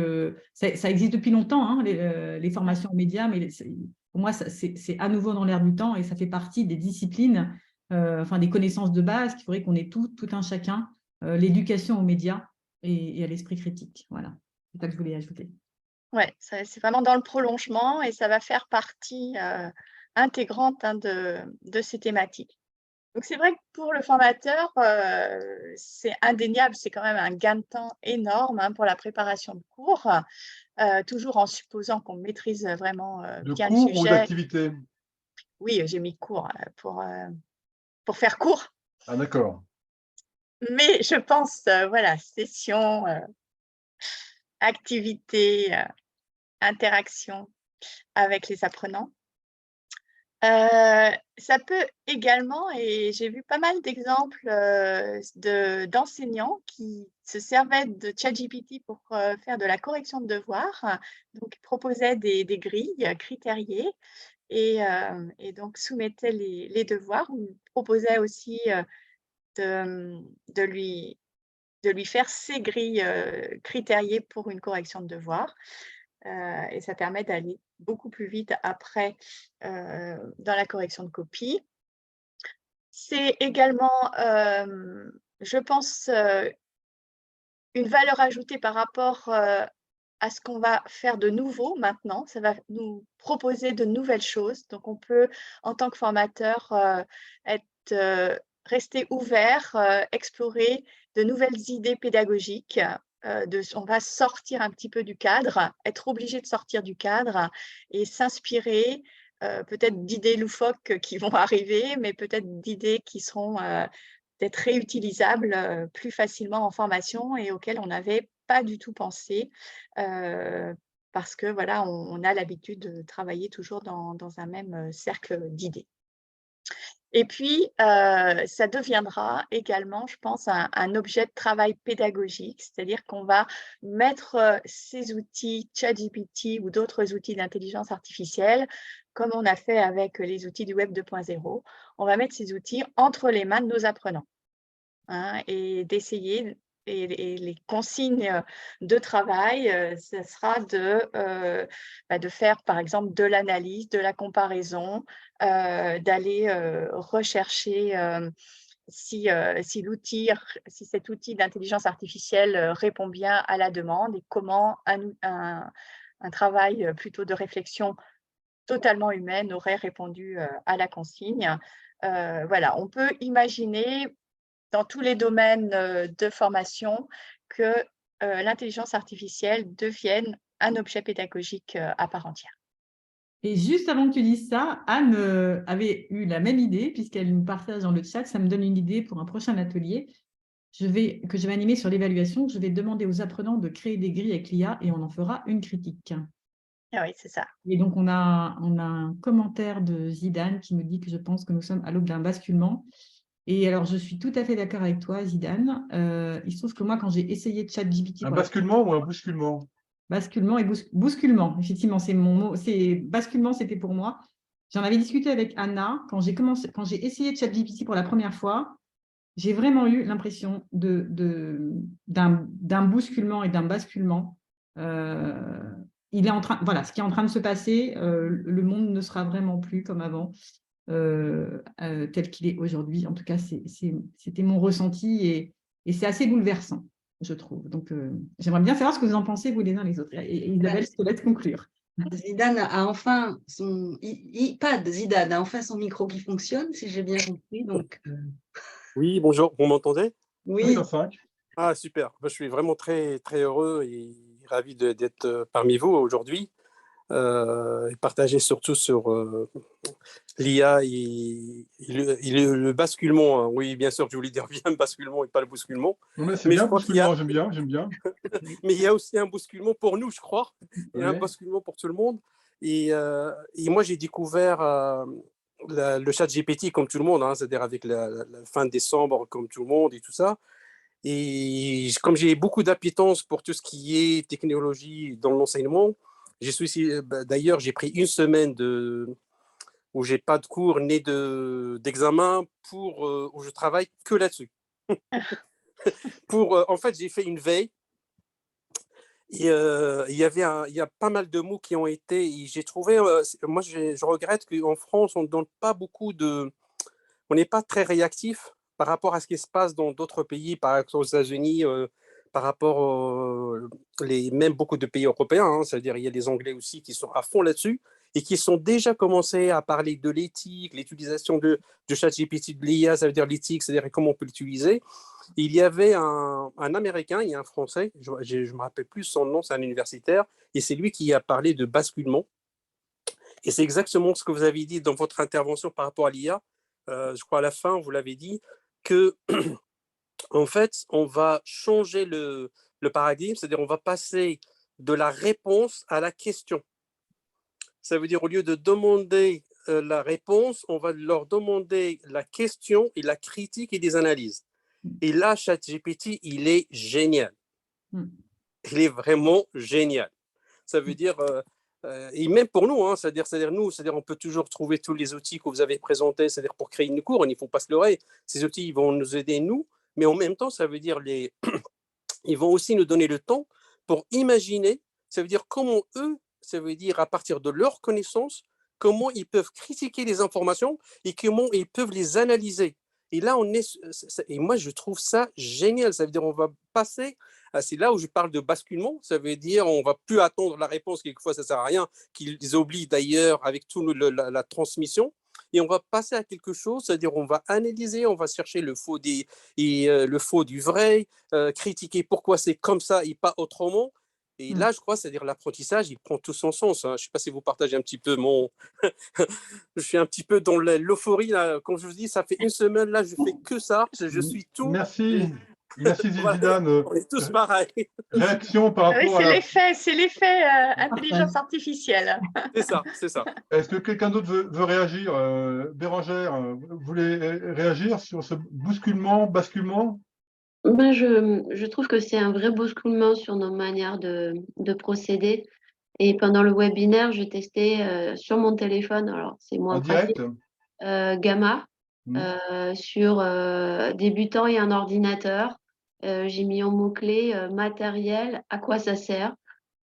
ça existe depuis longtemps, hein, les formations aux médias, mais pour moi, c'est à nouveau dans l'air du temps, et ça fait partie des disciplines, enfin, des connaissances de base qu'il faudrait qu'on ait tout un chacun, l'éducation aux médias et à l'esprit critique. Voilà, c'est ça que je voulais ajouter. Oui, c'est vraiment dans le prolongement, et ça va faire partie intégrante de ces thématiques. Donc, c'est vrai que pour le formateur, c'est indéniable, c'est quand même un gain de temps énorme pour la préparation de cours, toujours en supposant qu'on maîtrise vraiment bien le sujet. De cours ou d'activité? Oui, j'ai mis cours pour faire court. Ah, d'accord. Mais je pense, voilà, session, activité, interaction avec les apprenants. Ça peut également, et j'ai vu pas mal d'exemples d'enseignants qui se servaient de ChatGPT pour faire de la correction de devoirs. Donc, ils proposaient des grilles critériées et donc soumettaient les devoirs. Ou proposaient aussi de lui faire ces grilles critériées pour une correction de devoirs. Et ça permet d'aller beaucoup plus vite après dans la correction de copie. C'est également, je pense, une valeur ajoutée par rapport à ce qu'on va faire de nouveau maintenant. Ça va nous proposer de nouvelles choses. Donc, on peut, en tant que formateur, rester ouvert, explorer de nouvelles idées pédagogiques. On va sortir un petit peu du cadre, être obligé de sortir du cadre et s'inspirer peut-être d'idées loufoques qui vont arriver, mais peut-être d'idées qui seront peut-être réutilisables plus facilement en formation et auxquelles on n'avait pas du tout pensé parce que voilà, on a l'habitude de travailler toujours dans un même cercle d'idées. Et puis, ça deviendra également, je pense, un objet de travail pédagogique, c'est-à-dire qu'on va mettre ces outils ChatGPT ou d'autres outils d'intelligence artificielle, comme on a fait avec les outils du Web 2.0, on va mettre ces outils entre les mains de nos apprenants. Hein, et d'essayer, et les consignes de travail, ce sera de faire par exemple de l'analyse, de la comparaison, d'aller rechercher si cet outil d'intelligence artificielle répond bien à la demande et comment un travail plutôt de réflexion totalement humaine aurait répondu à la consigne. Voilà, on peut imaginer dans tous les domaines de formation que l'intelligence artificielle devienne un objet pédagogique à part entière. Et juste avant que tu dises ça, Anne avait eu la même idée, puisqu'elle nous partage dans le chat. Ça me donne une idée pour un prochain atelier que je vais animer sur l'évaluation. Je vais demander aux apprenants de créer des grilles avec l'IA et on en fera une critique. Ah oui, c'est ça. Et donc, on a un commentaire de Zidane qui nous dit que je pense que nous sommes à l'aube d'un basculement. Et alors, je suis tout à fait d'accord avec toi, Zidane. Il se trouve que moi, quand j'ai essayé ChatGPT… Un basculement ou un bousculement? Basculement et bousculement, effectivement, c'est mon mot. Basculement, c'était pour moi. J'en avais discuté avec Anna. Quand j'ai essayé ChatGPT pour la première fois, j'ai vraiment eu l'impression d'un bousculement et d'un basculement. Voilà, ce qui est en train de se passer, le monde ne sera vraiment plus comme avant, tel qu'il est aujourd'hui. En tout cas, c'était mon ressenti et c'est assez bouleversant, je trouve. Donc, j'aimerais bien savoir ce que vous en pensez, vous les uns les autres. Et Isabelle, je te laisse conclure. Zidane a enfin son Zidane a enfin son micro qui fonctionne, si j'ai bien compris. Donc, Oui, bonjour, vous m'entendez? oui. 5. Ah, super. Je suis vraiment très, très heureux et ravi d'être parmi vous aujourd'hui et partager surtout sur l'IA et le basculement. Hein. Oui, bien sûr, je voulais dire bien le basculement et pas le bousculement. Non, mais c'est Mais bien, je crois qu'il y a, bousculement, j'aime bien. mais il y a aussi un bousculement pour nous, je crois. Il y a un Ouais. basculement pour tout le monde. Et moi, j'ai découvert le chat GPT comme tout le monde, hein, c'est-à-dire avec la fin décembre comme tout le monde et tout ça. Et comme j'ai beaucoup d'appétence pour tout ce qui est technologie dans l'enseignement, d'ailleurs, j'ai pris une semaine où j'ai pas de cours ni d'examen où je travaille que là-dessus. En fait, j'ai fait une veille. Et il y a pas mal de mots qui ont été, et j'ai trouvé, moi je regrette qu'en France, on donne pas beaucoup on n'est pas très réactif par rapport à ce qui se passe dans d'autres pays, par exemple aux États-Unis, par rapport même beaucoup de pays européens, hein, c'est-à-dire il y a des Anglais aussi qui sont à fond là-dessus et qui sont déjà commencé à parler de l'éthique, l'utilisation de ChatGPT, de l'IA, ça veut dire l'éthique, c'est-à-dire comment on peut l'utiliser. Il y avait un Américain et un Français, je ne me rappelle plus son nom, c'est un universitaire, et c'est lui qui a parlé de basculement. Et c'est exactement ce que vous avez dit dans votre intervention par rapport à l'IA. Je crois à la fin, vous l'avez dit, que, en fait, on va changer le paradigme, c'est-à-dire on va passer de la réponse à la question. Ça veut dire au lieu de demander la réponse, on va leur demander la question et la critique et des analyses. Et là, ChatGPT, il est génial. Il est vraiment génial. Ça veut dire, et même pour nous, hein, c'est-à-dire on peut toujours trouver tous les outils que vous avez présentés, c'est-à-dire pour créer une cour, il ne faut pas se leurrer. Ces outils ils vont nous aider, nous, mais en même temps, ça veut dire ils vont aussi nous donner le temps pour imaginer, ça veut dire comment eux, ça veut dire à partir de leurs connaissances, comment ils peuvent critiquer les informations et comment ils peuvent les analyser. Et là, et moi, je trouve ça génial. Ça veut dire on va passer, c'est là où je parle de basculement, ça veut dire on ne va plus attendre la réponse, quelquefois ça ne sert à rien, qu'ils oublient d'ailleurs avec toute la transmission. Et on va passer à quelque chose, c'est-à-dire on va analyser, on va chercher le faux le faux du vrai, critiquer pourquoi c'est comme ça et pas autrement. Et là, je crois, c'est-à-dire l'apprentissage, il prend tout son sens. Hein. Je ne sais pas si vous partagez un petit peu mon... je suis un petit peu dans l'euphorie. Comme je vous dis, ça fait une semaine, là, je fais que ça. Je suis tout... Merci. Merci Voilà, Zidane. on est tous pareils. Réaction par Oui, rapport à c'est l'effet intelligence artificielle. C'est ça, c'est ça. Est-ce que quelqu'un d'autre veut réagir? Bérengère, vous voulez réagir sur ce bousculement, basculement? Ben, je trouve que c'est un vrai bousculement sur nos manières de procéder. Et pendant le webinaire, je testais sur mon téléphone, alors c'est moins En pratique, direct? Gamma, sur débutant et un ordinateur. J'ai mis en mot-clé matériel, à quoi ça sert.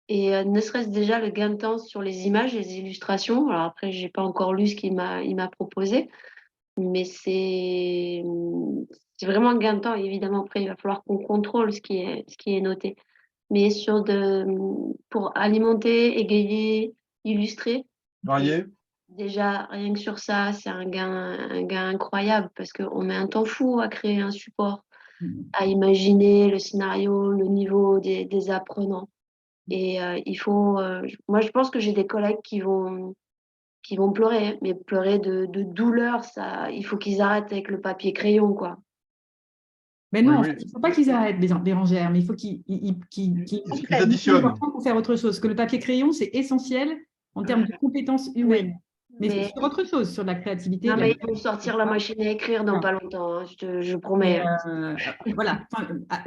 Et ne serait-ce déjà le gain de temps sur les images, les illustrations. Alors après, j'ai pas encore lu ce qu'il m'a proposé, mais c'est vraiment un gain de temps. Évidemment, après, il va falloir qu'on contrôle ce qui est noté. Mais pour alimenter, égayer, illustrer, Marié? déjà, rien que sur ça, c'est un gain incroyable parce qu'on met un temps fou à créer un support, à imaginer le scénario, le niveau des apprenants. Et moi, je pense que j'ai des collègues qui vont pleurer, hein, mais pleurer de douleur, ça, il faut qu'ils arrêtent avec le papier crayon, quoi. Mais non, Oui, en oui. fait, il ne faut pas qu'ils arrêtent, Bérengère, mais il faut qu'ils additionnent. pour faire autre chose. Parce que le papier crayon, c'est essentiel en termes de compétences humaines. Mais sur autre chose, sur la créativité. Non, mais ils vont sortir la machine à écrire dans pas longtemps, hein, je promets. Voilà,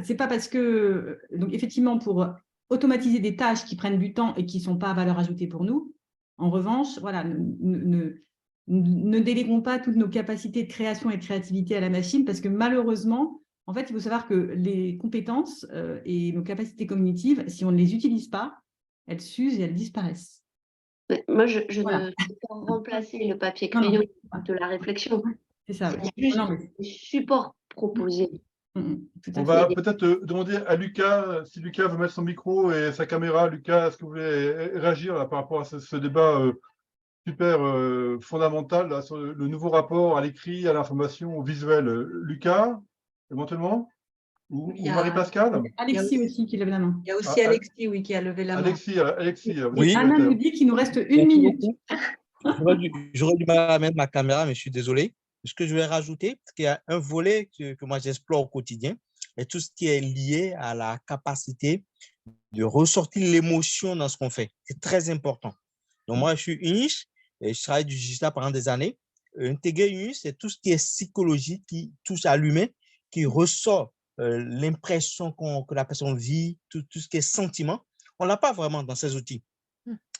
c'est pas parce que... Donc, effectivement, pour automatiser des tâches qui prennent du temps et qui ne sont pas à valeur ajoutée pour nous, en revanche, voilà, ne déléguons pas toutes nos capacités de création et de créativité à la machine parce que malheureusement, en fait, il faut savoir que les compétences et nos capacités cognitives, si on ne les utilise pas, elles s'usent et elles disparaissent. Moi, je ne peux pas remplacer le papier crayon de la réflexion. C'est ça. C'est juste le support proposé. On va peut-être demander à Lucas, si Lucas veut mettre son micro et sa caméra. Lucas, est-ce que vous voulez réagir là, par rapport à ce débat super fondamental là, sur le nouveau rapport à l'écrit, à l'information, au visuel? Lucas, éventuellement? Ou Marie-Pascale? Alexis aussi qui lève la main. Il y a aussi Alexis, oui, qui a levé la main. Alexis, oui. Anna nous dit qu'il nous reste une minute. J'aurais dû mettre ma caméra, mais je suis désolé. Ce que je vais rajouter, parce qu'il y a un volet que moi j'explore au quotidien, et tout ce qui est lié à la capacité de ressortir l'émotion dans ce qu'on fait. C'est très important. Donc moi, je suis UNICH, et je travaille du digital pendant des années. Intégrer UNICH, c'est tout ce qui est psychologie, qui touche à l'humain, qui ressort l'impression que la personne vit, tout ce qui est sentiment. On ne l'a pas vraiment dans ces outils.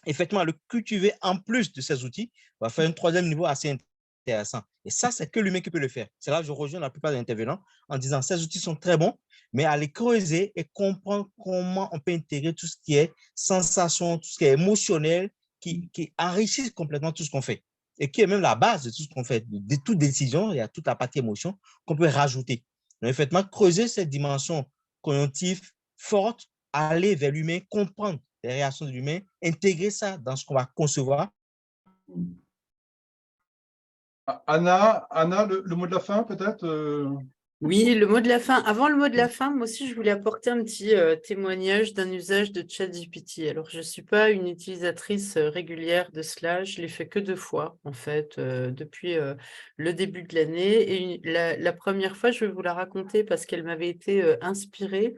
Effectivement, le cultiver en plus de ces outils va faire un troisième niveau assez intéressant. Et ça, c'est que l'humain qui peut le faire. C'est là que je rejoins la plupart des intervenants en disant ces outils sont très bons, mais à les creuser et comprendre comment on peut intégrer tout ce qui est sensation, tout ce qui est émotionnel, qui enrichit complètement tout ce qu'on fait et qui est même la base de tout ce qu'on fait. De toute décision, il y a toute la partie émotion qu'on peut rajouter. Donc, effectivement, creuser cette dimension cognitive forte, aller vers l'humain, comprendre les réactions de l'humain, intégrer ça dans ce qu'on va concevoir. Anna, le mot de la fin peut-être Oui, le mot de la fin. Avant le mot de la fin, moi aussi, je voulais apporter un petit témoignage d'un usage de ChatGPT. Alors, je ne suis pas une utilisatrice régulière de cela. Je l'ai fait que 2 fois, en fait, depuis le début de l'année. Et la première fois, je vais vous la raconter parce qu'elle m'avait été inspirée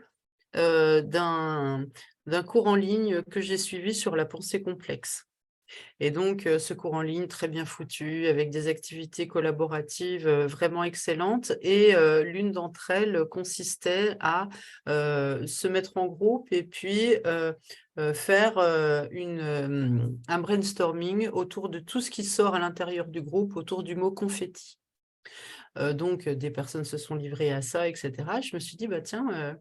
d'un cours en ligne que j'ai suivi sur la pensée complexe. Et donc, ce cours en ligne très bien foutu, avec des activités collaboratives vraiment excellentes. Et l'une d'entre elles consistait à se mettre en groupe et puis faire un brainstorming autour de tout ce qui sort à l'intérieur du groupe, autour du mot confetti. Donc, des personnes se sont livrées à ça, etc. Je me suis dit, bah tiens,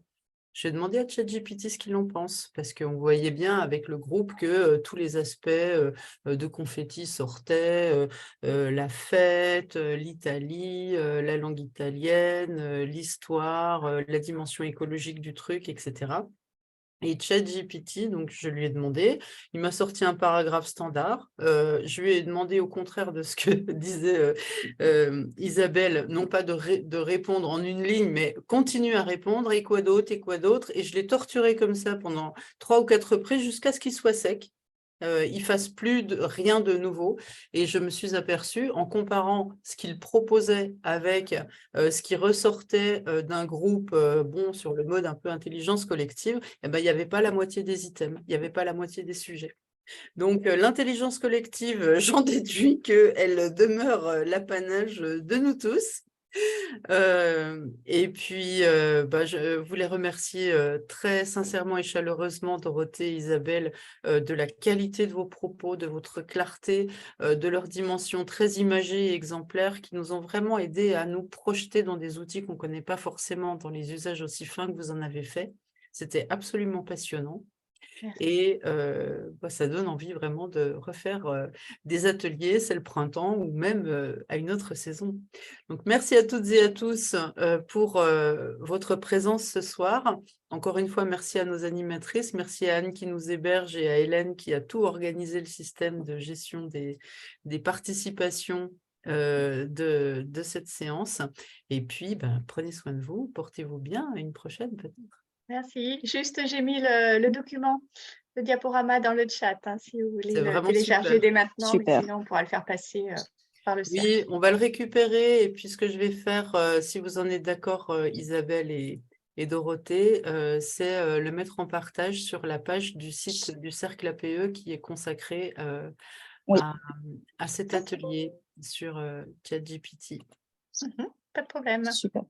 je vais demander à ChatGPT ce qu'il en pense, parce qu'on voyait bien avec le groupe que tous les aspects de confetti sortaient, la fête, l'Italie, la langue italienne, l'histoire, la dimension écologique du truc, etc. Et ChatGPT, donc je lui ai demandé, il m'a sorti un paragraphe standard. Je lui ai demandé au contraire de ce que disait Isabelle, non pas de répondre en une ligne, mais continue à répondre, et quoi d'autre, et quoi d'autre. Et je l'ai torturé comme ça pendant 3 ou 4 reprises jusqu'à ce qu'il soit sec. Il ne fasse plus rien de nouveau. Et je me suis aperçue, en comparant ce qu'il proposait avec ce qui ressortait d'un groupe bon, sur le mode un peu intelligence collective, eh ben, il n'y avait pas la moitié des items, il n'y avait pas la moitié des sujets. Donc, l'intelligence collective, j'en déduis qu'elle demeure l'apanage de nous tous. Et puis, je voulais remercier très sincèrement et chaleureusement Dorothée et Isabelle de la qualité de vos propos, de votre clarté, de leur dimension très imagée et exemplaire qui nous ont vraiment aidés à nous projeter dans des outils qu'on ne connaît pas forcément dans les usages aussi fins que vous en avez fait. C'était absolument passionnant. Et ça donne envie vraiment de refaire des ateliers, c'est le printemps ou même à une autre saison. Donc, merci à toutes et à tous pour votre présence ce soir. Encore une fois, merci à nos animatrices, merci à Anne qui nous héberge et à Hélène qui a tout organisé le système de gestion des participations de cette séance. Et puis, prenez soin de vous, portez-vous bien, à une prochaine peut-être. Merci. Juste, j'ai mis le document, le diaporama dans le chat, hein, si vous voulez le télécharger super. dès maintenant, Super. mais sinon on pourra le faire passer par le cercle. Oui, on va le récupérer. Et puis, ce que je vais faire, si vous en êtes d'accord, Isabelle et Dorothée, c'est le mettre en partage sur la page du site du Cercle APE qui est consacré Oui. à cet atelier sur ChatGPT. Pas de problème. Super.